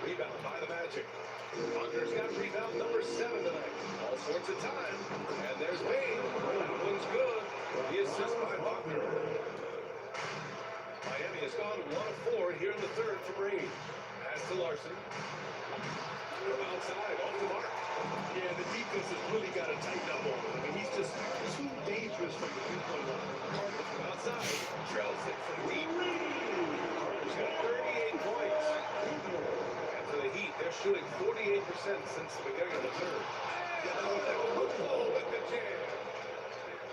Rebound by the Magic. Wagner's got rebound number 7 tonight. All sorts of time. And there's Payne. That one's good. The assist by Wagner. Miami has gone 1 of 4 here in the third from Reed. Pass to Larson. Outside, off the mark. Yeah, the defense has really got to tighten up on him. I mean, he's just too dangerous from the three-point line. Carter from outside. Trails it from deep. Carter's got 38 points. And for the Heat, they're shooting 48% since the beginning of the third. Oh, with the jam.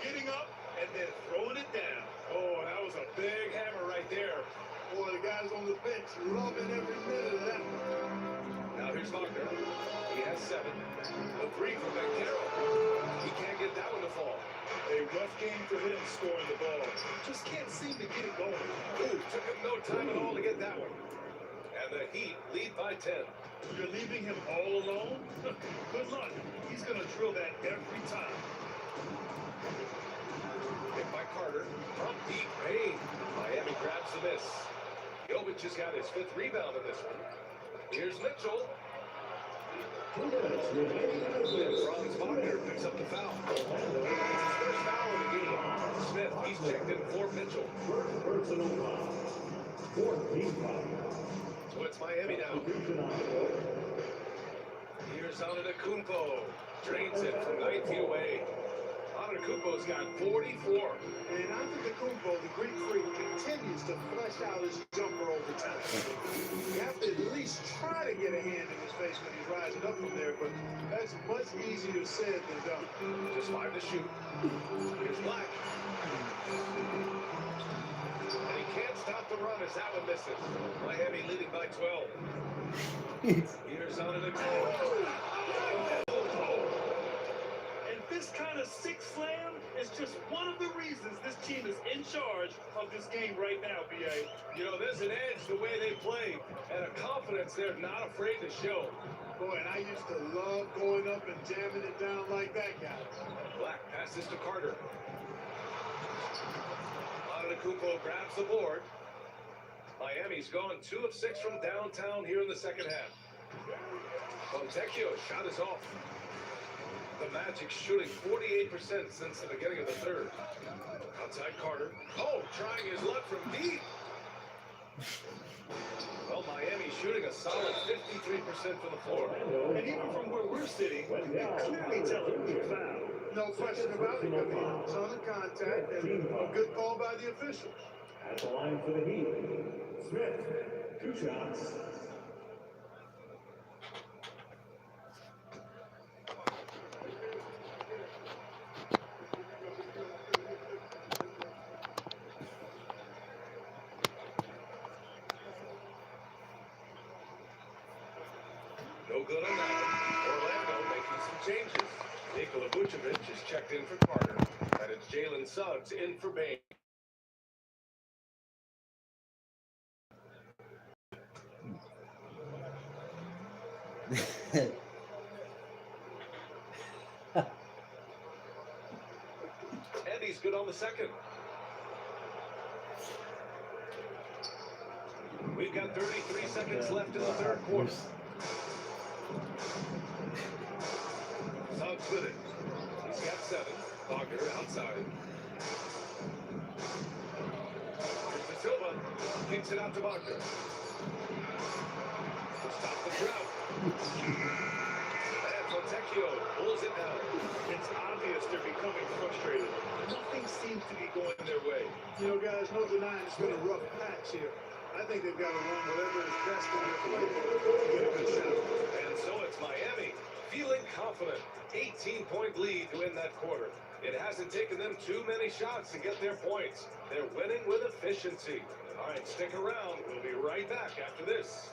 Getting up and then throwing it down. Oh, that was a big hammer right there. Boy, the guys on the bench loving every minute of that. Now here's Wagner. He has 7. A 3 from Banchero. He can't get that one to fall. A rough game for him scoring the ball. Just can't seem to get it going. Ooh, took him no time at all to get that one. And the Heat lead by 10. You're leaving him all alone? Good luck. He's going to drill that every time. Hit by Carter. From deep, Payne. Miami grabs the miss. Jovic has got his 5th rebound in this one. Here's Mitchell. And Franz Wagner picks up the foul. It's his first foul of the game. Smith, he's checked in for Mitchell. Personal foul. 14 foul. So it's Miami now. Here's Antetokounmpo. Drains it from 9 feet away. Antetokounmpo's got 44. And Antetokounmpo, the Greek freak, continues to flesh out his jumper over time. You have to at least try to get a hand in his face when he's rising up from there, but that's much easier said than done. Just 5 to shoot. Here's Black. And he can't stop the run as that one misses. Miami leading by 12. Here's Antetokounmpo. And this kind of six slam is just one of the reasons this team is in charge of this game right now, BA. You know, there's an edge the way they play and a confidence they're not afraid to show. Boy, and I used to love going up and jamming it down like that guy. Black passes to Carter. Antetokounmpo grabs the board. Miami's gone 2 of 6 from downtown here in the second half. Fontecchio's shot is off. The Magic shooting 48% since the beginning of the third. Outside Carter. Oh, trying his luck from deep. Well, Miami shooting a solid 53% from the floor. And even from where we're sitting, you can clearly tell it was a foul. No question about it. I mean, ton of contact and a good call by the official. At the line for the Heat, Smith, 2 shots. No good on that one. Orlando making some changes. Nikola Vucevic is checked in for Carter. And it's Jalen Suggs in for Bain. And he's good on the second. We've got 33 seconds left in the third quarter. Suggs with it. He's got 7. Wagner outside. Here's De Silva. Kicks it out to Wagner. To stop the drought. And Fontecchio pulls it down. It's obvious they're becoming frustrated. Nothing seems to be going their way. You know, guys, no denying it's been a rough patch here. I think they've got to run whatever is best in their play to get a good shot. And so it's Miami feeling confident. 18-point lead to win that quarter. It hasn't taken them too many shots to get their points. They're winning with efficiency. All right, stick around. We'll be right back after this.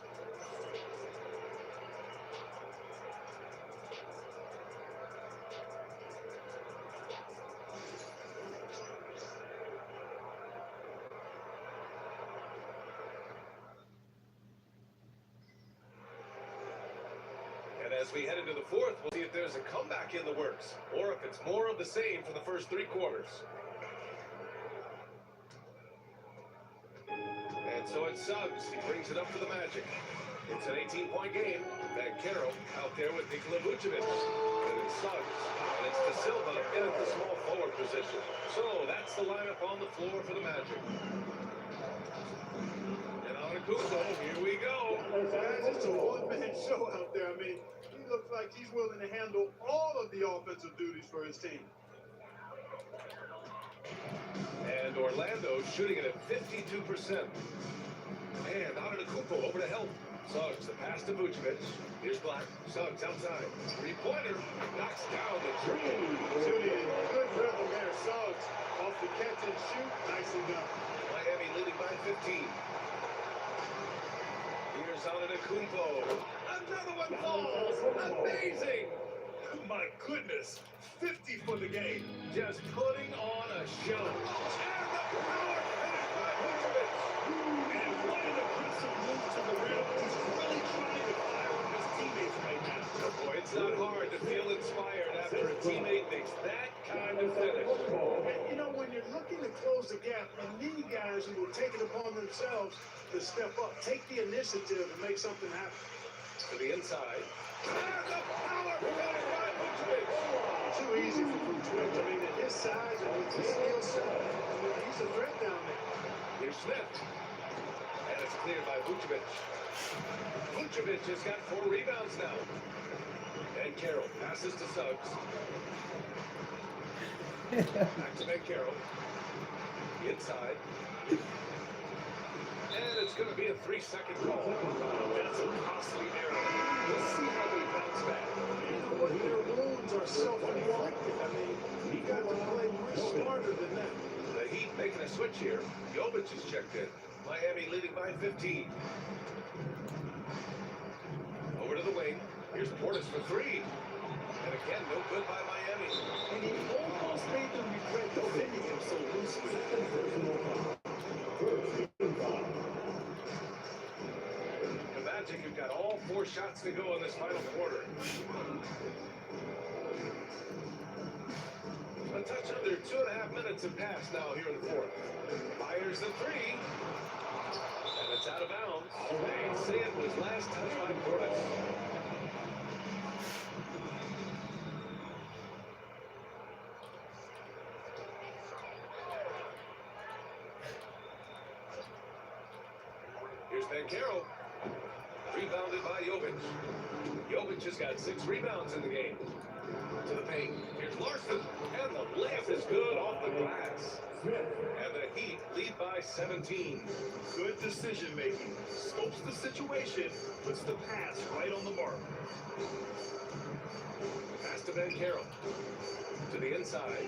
As we head into the fourth, we'll see if there's a comeback in the works, or if it's more of the same for the first 3 quarters. And so it's Suggs. He brings it up for the Magic. It's an 18-point game. Van Carroll out there with Nikola Vucevic. And it's Suggs. And it's De Silva in at the small forward position. So that's the lineup on the floor for the Magic. And Antetokounmpo, here we go. Guys, it's a one-man show out there. I mean, he looks like he's willing to handle all of the offensive duties for his team. And Orlando shooting it at 52%. And Antetokounmpo over to help. Suggs, the pass to Vucevic. Here's Black. Suggs outside. 3-pointer. Knocks down the three. Judy, good dribble there. Suggs off the catch and shoot. Nicely done. Miami leading by 15. Here's Antetokounmpo. Another one falls. Amazing. My goodness, 50 for the game. Just putting on a show. And the power finish by Vucevic. And what an aggressive move to the rim. He's really trying to fire on his teammates right now. Boy, it's not hard to feel inspired after a teammate makes that kind of finish. And you know, when you're looking to close the gap, you need guys who will take it upon themselves to step up, take the initiative, and make something happen. To the inside. And the power finish by Vucevic. Too easy for Vucevic. I mean, at his size and with his skill set, he's a threat down there. Here's Smith. And it's cleared by Vucevic. Vucevic has got 4 rebounds now. And Carroll passes to Suggs. Back to Carroll. Inside. And it's going to be a 3-second call. That's a costly error. Let's see how they bounce back. You know what? Their wounds are self-inflicted. I mean, he got to play much smarter than that. The Heat making a switch here. Jovic is checked in. Miami leading by 15. Over to the wing. Here's Portis for 3. And again, no good by Miami. And he almost made them regret defending him so loosely. The Magic have got all 4 shots to go in this final quarter. A touch under 2.5 minutes have passed now here in the fourth. Fires the 3. And it's out of bounds. They say it was last touched by Portis. Here's Banchero. Rebounded by Jovic. Jovic has got 6 rebounds in the game. To the paint. Here's Larson. And the layup is good off the glass. And the Heat lead by 17. Good decision making. Scopes the situation, puts the pass right on the mark. Pass to Banchero. To the inside.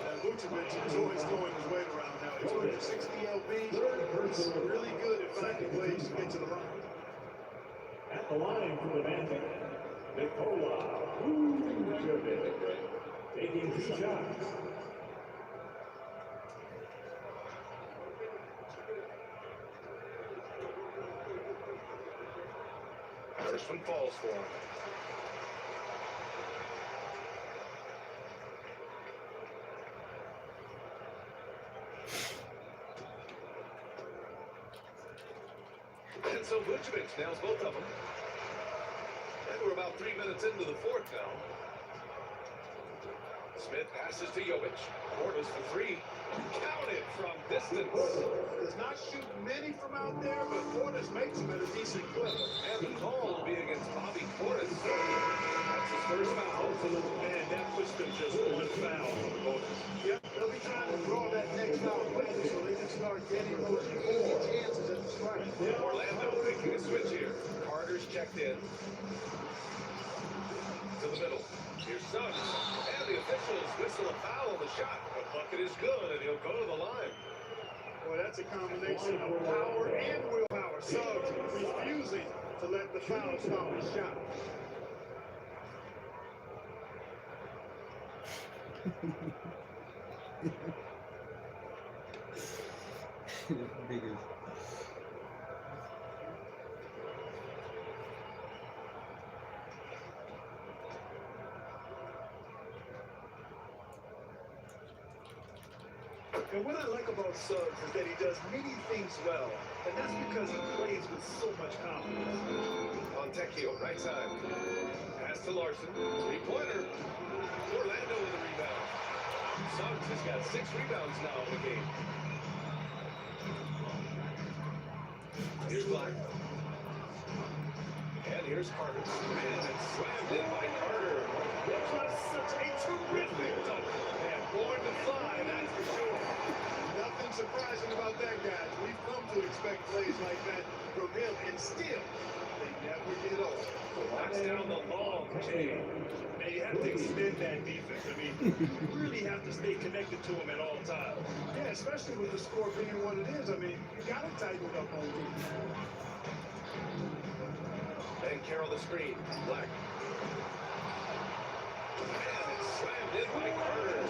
And Vucevic enjoys throwing his weight around now. He's over 60 lbs. He's really good at finding ways to get to the line. At the line for the Magic, Nikola Vucevic, taking 2 shots. First one falls for him. And so Vucevic nails both of them. And we're about 3 minutes into the fourth now. Smith passes to Jovic. Portis for 3. Counted from distance. Does not shoot many from out there, but Portis makes them at a decent clip. And the call will be against Bobby Portis. That's his first foul. Man, that puts them just 1 foul on the bonus. Yep, they'll be trying to draw that next foul quickly so they can start getting those easy chances at the strike. Orlando making a switch here. Carter's checked in. To the middle. Here's Suggs. And the officials whistle a foul on the shot. The bucket is good, and he'll go to the line. Boy, that's a combination of power and willpower. Suggs refusing to let the foul stop his shot. Biggest. And what I like about Suggs is that he does many things well, and that's because he plays with so much confidence. Fontecchio, right side. Pass to Larson. 3-pointer. Orlando with the rebound. Suggs has got 6 rebounds now in the game. Here's Black. And here's Carter. And it's slammed in by Carter. That was such a terrific dunk. And born to fly, that's for sure. Nothing surprising about that, guys. We've come to expect plays like that from him, and still, they never get old. Knocks down the long chain. And you have to extend that defense. I mean, you really have to stay connected to him at all times. Yeah, especially with the score being what it is. I mean, you got to tighten it up on defense. And Carroll the screen. Black. And it's slammed in by Carter.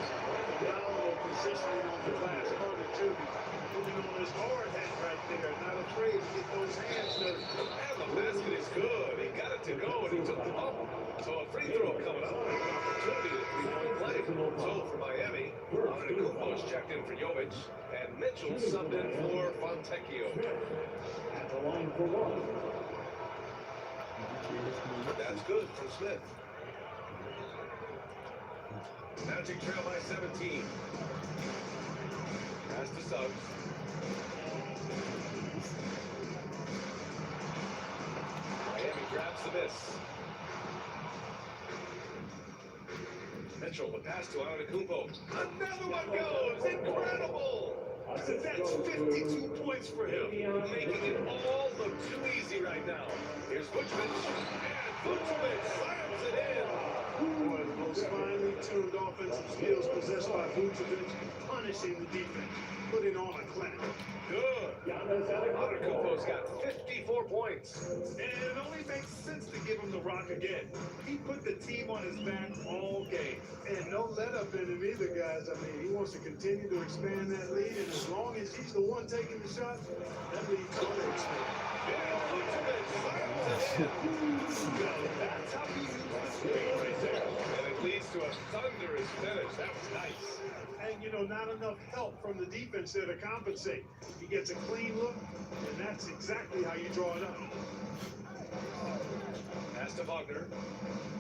Phenomenal positioning on the glass. Carter, too. Putting on his hard hat right there. Not afraid to get those hands dirty. And the basket is good. He got it to go, and he took the bump. So a free throw coming up. An opportunity to 3-point play. So for Miami, Antetokounmpo's checked in for Jovic, and Mitchell subbed in for Fontecchio. At the line for 1. That's good from Smith. Magic trail by 17. Pass to Suggs. Miami grabs the miss. Mitchell, the pass to Antetokounmpo. Another one goes! Incredible! That's 52 points for him. Making it all look too easy right now. Here's Vucevic, and Vucevic slams it in. Boy, those finely tuned offensive skills possessed by Vucevic, punishing the defense, putting on a clinic. Good. Antetokounmpo's got 54 points. And it only makes sense to give him the rock again. He put the team on his back all game. And no let up in him either, guys. I mean, he wants to continue to expand that lead, and as long as he's the one taking the shot, that lead's going to expand. And Vucevic slams it in. Well, that's how he uses the screen right there. And it leads to a thunderous finish. That was nice. And, you know, not enough help from the defense there to compensate. He gets a clean look, and that's exactly how you draw it up. Pass to Wagner.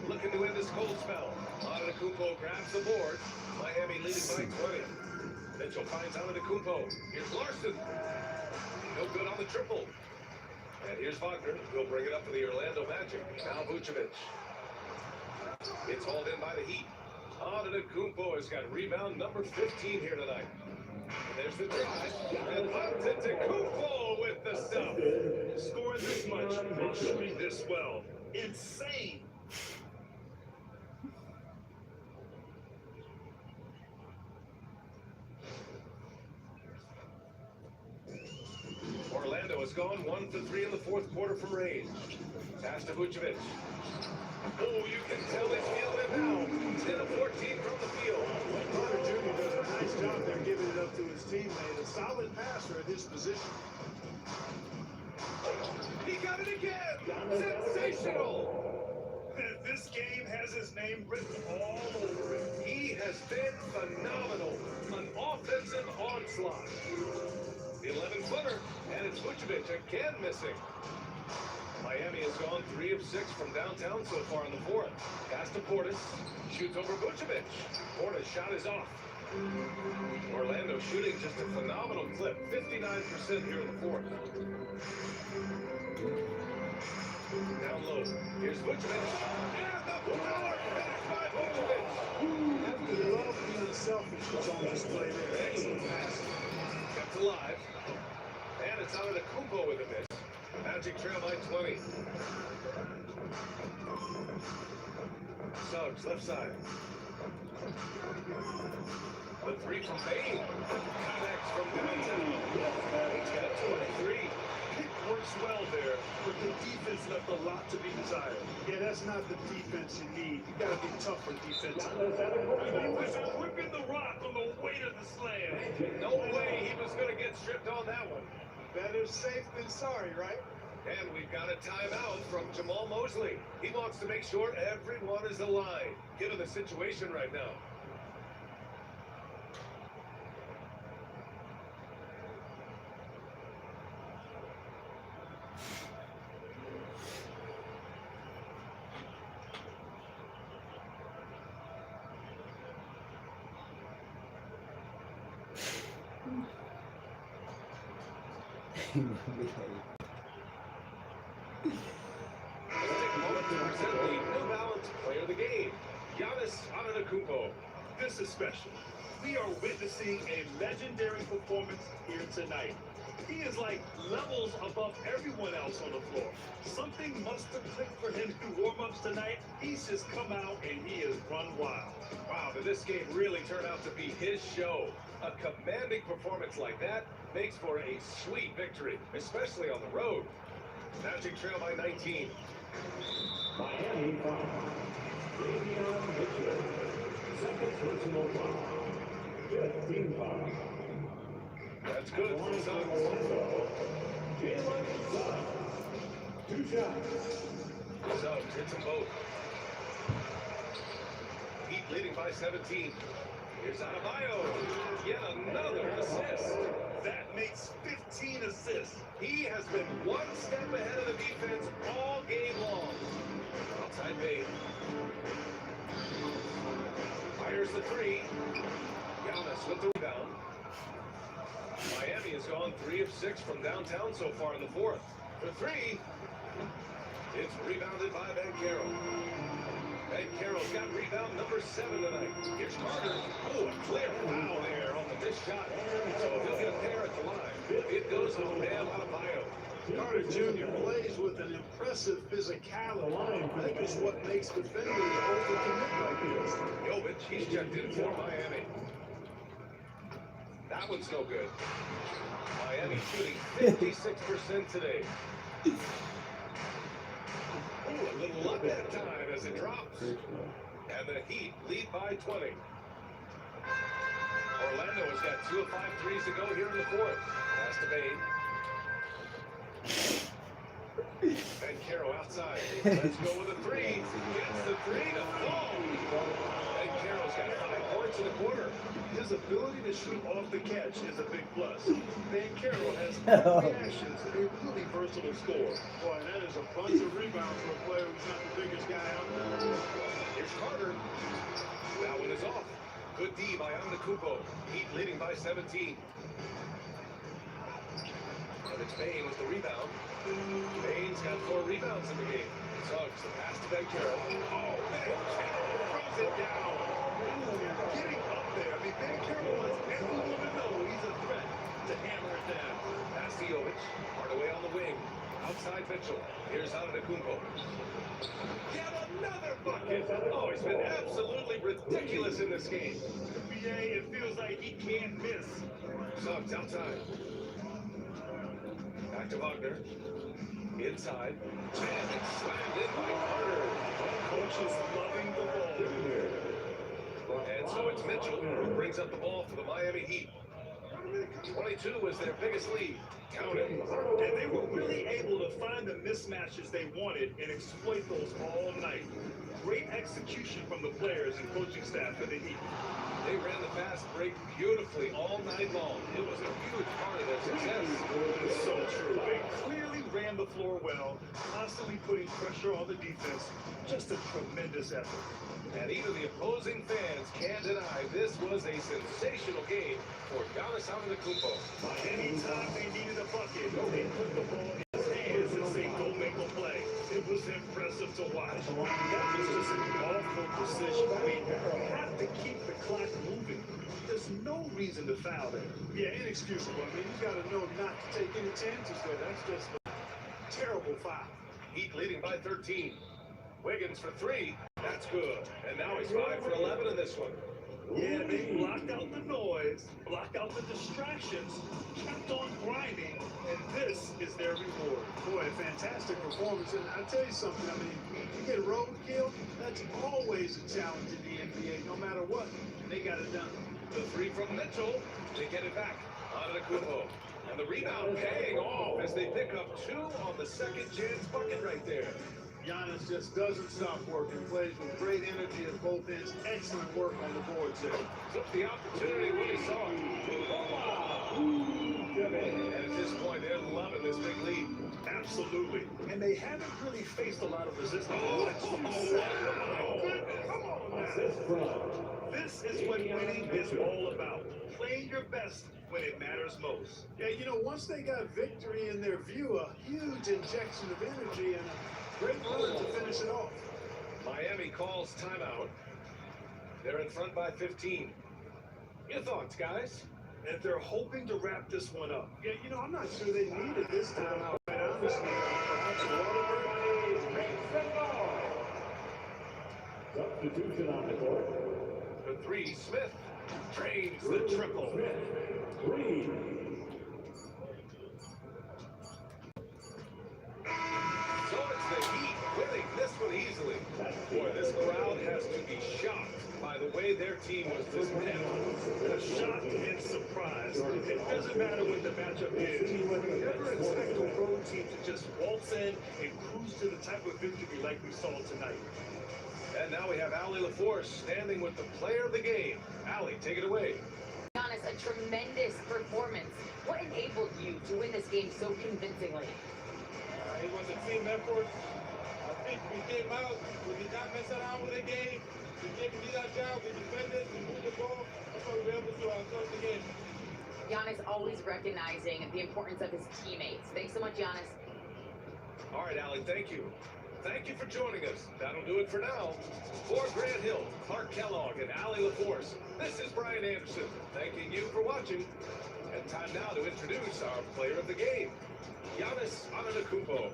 Looking to end this cold spell. Antetokounmpo grabs the board. Miami leading by 20. Mitchell finds Antetokounmpo. Here's Larson. No good on the triple. And here's Wagner. He'll bring it up for the Orlando Magic. Now Vucevic. It's hauled in by the Heat. Antetokounmpo has got rebound number 15 here tonight. And there's the drive. And Antetokounmpo with the stuff. Scoring this much and shooting this well. Insane. Orlando has gone 1 for 3 in the fourth quarter from range. Pass to Vucevic. Oh, you can tell he's feeling it now. 10 of 14 from the field. Carter Jr. does a nice job there giving it up to his teammate. A solid passer at his position. He got it again. Sensational. This game has his name written all over it. He has been phenomenal. An offensive onslaught. The 11-footer, and it's Vucevic again missing. Miami has gone 3 of 6 from downtown so far in the fourth. Pass to Portis. Shoots over Vucevic. Portis' shot is off. Orlando shooting just a phenomenal clip. 59% here in the fourth. Down low. Here's Vucevic. And the power finish by Vucevic. You love being selfish on display there. Excellent pass. Kept alive. And it's Antetokounmpo with a miss. Magic trail by 20. Suggs, left side. The 3 from Bain. Connects from downtown. He's got 23. Pick works well there, but the defense left a lot to be desired. Yeah, that's not the defense you need. You got to be tougher defensively. He was whipping the rock on the weight of the slam. No way he was going to get stripped on that one. Better safe than sorry, right? And we've got a timeout from Jamal Mosley. He wants to make sure everyone is aligned, given the situation right now. Let's take a moment to present the New Balance Player of the Game, Giannis Antetokounmpo. This is special. We are witnessing a legendary performance here tonight. He is like levels above everyone else on the floor. Something must have clicked for him through warm-ups tonight. He's just come out and he has run wild. Wow, did this game really turn out to be his show? A commanding performance like that makes for a sweet victory, especially on the road. Magic trail by 19. Miami foul. Davion Mitchell. Second personal foul. 5th team foul. That's good for Suggs. Jalen Suggs. 2 shots. Suggs hits them both. Heat leading by 17. Here's Adebayo. Yet another assist. That makes 15 assists. He has been one step ahead of the defense all game long. Outside Bain. Fires the 3. Giannis with the rebound. Miami has gone 3 of 6 from downtown so far in the fourth. The 3. It's rebounded by Banchero. And Carroll's got rebound number 7 tonight. Here's Carter. Oh, a clear foul there on the missed shot. So he'll get a pair at the line. It goes to Bam Adebayo. Carter Jr. plays with an impressive physicality. I think it's what makes defenders overcommit like this. Jovic, he's checked in for Miami. That one's no good. Miami shooting 56% today. Ooh, a little luck that time as it drops. And the Heat lead by 20. Orlando has got 2 of 5 threes to go here in the fourth. Pass to Bane. And Carroll outside. Let's go with a 3. Gets the 3 to fall. And Carroll's got 5 points in the quarter. His ability to shoot off the catch is a big plus. Van Carroll has reactions and a really versatile scorer. Boy, that is a bunch of rebounds for a player who's not the biggest guy out there. Here's Carter. That one is off. Good D by Antetokounmpo. Heat leading by 17. And it's Bane with the rebound. Bane's got 4 rebounds in the game. Suggs the pass to Van Carroll. Oh, Van Carroll throws it down. Getting up there. I mean, Van Carroll wants everyone to know he's a threat to hammer it down. Pass to Jovic. Hardaway on the wing. Outside Mitchell. Here's Antetokounmpo. Get another bucket. Oh, he's been absolutely ridiculous in this game. NBA, it feels like he can't miss. Suggs outside. Back to Wagner. Inside. And it's slammed in by Carter. Coach is loving the ball. And so it's Mitchell who brings up the ball for the Miami Heat. 22 was their biggest lead. Count it. And they were really able to find the mismatches they wanted and exploit those all night. Great execution from the players and coaching staff for the Heat. They ran the fast break beautifully all night long. It was a huge part of their success. It's so true. They clearly ran the floor well, constantly putting pressure on the defense. Just a tremendous effort. And even the opposing fans can't deny this was a sensational game for Giannis Antetokounmpo. Anytime they needed a bucket, they put the ball in his hands and say, go make a play. It was impressive to watch. That was just an awful decision. I mean, you have to keep the clock moving. There's no reason to foul there. Yeah, inexcusable. I mean, you got to know not to take any chances there. That's just a terrible foul. Heat leading by 13. Wiggins for 3. That's good. And now he's 5 for 11 in this one. Yeah, they blocked out the noise, blocked out the distractions, kept on grinding, and this is their reward. Boy, a fantastic performance. And I'll tell you something, I mean, you get roadkill, that's always a challenge in the NBA, no matter what. And they got it done. The 3 from Mitchell. They get it back. Antetokounmpo. And the rebound paying off as they pick up 2 on the second chance bucket right there. Giannis just doesn't stop working, plays with great energy at both ends. Excellent work on the boards there. Took the opportunity when he saw it. And at this point, they're loving this big lead. Absolutely. And they haven't really faced a lot of resistance. This is what winning is all about. Playing your best when it matters most. Yeah, you know, once they got victory in their view, a huge injection of energy and a great run to finish it off. Miami calls timeout. They're in front by 15. Your thoughts, guys? And they're hoping to wrap this one up. Yeah, you know, I'm not sure they needed this timeout, quite honestly. Perhaps a lot of Substitution on the court. The 3, Smith drains the triple. 3. So it's the Heat winning this one easily. Boy, this crowd has to be shocked by the way their team was dismantled. Shocked and surprised. It doesn't matter what the matchup is. Never expect a road team to just waltz in and cruise to the type of victory like we saw tonight. And now we have Allie LaForce standing with the player of the game. Allie, take it away. Giannis, a tremendous performance. What enabled you to win this game so convincingly? It was a team effort. I think we came out, we did not mess around with the game. We did our job, we defended, we moved the ball. That's why we were able to close the game. Giannis always recognizing the importance of his teammates. Thanks so much, Giannis. All right, Allie, thank you. Thank you for joining us. That'll do it for now. For Grant Hill, Clark Kellogg, and Allie LaForce, this is Brian Anderson, thanking you for watching. And time now to introduce our player of the game, Giannis Antetokounmpo.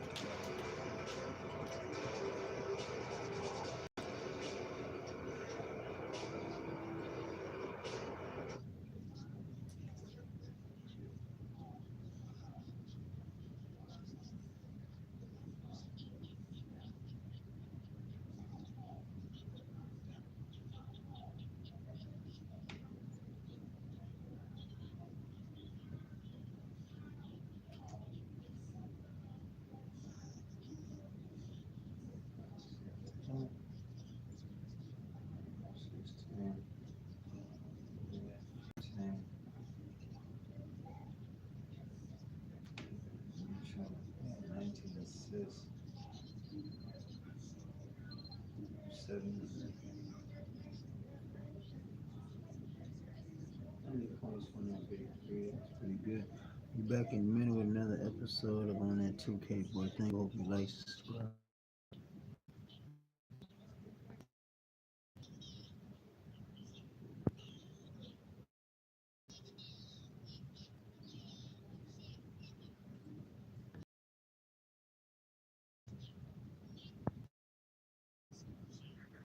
Assists. 7. How many points from that big three? That's pretty good. Be back in a minute with another episode of On That 2K Boy. Thank you. Hope you like, subscribe.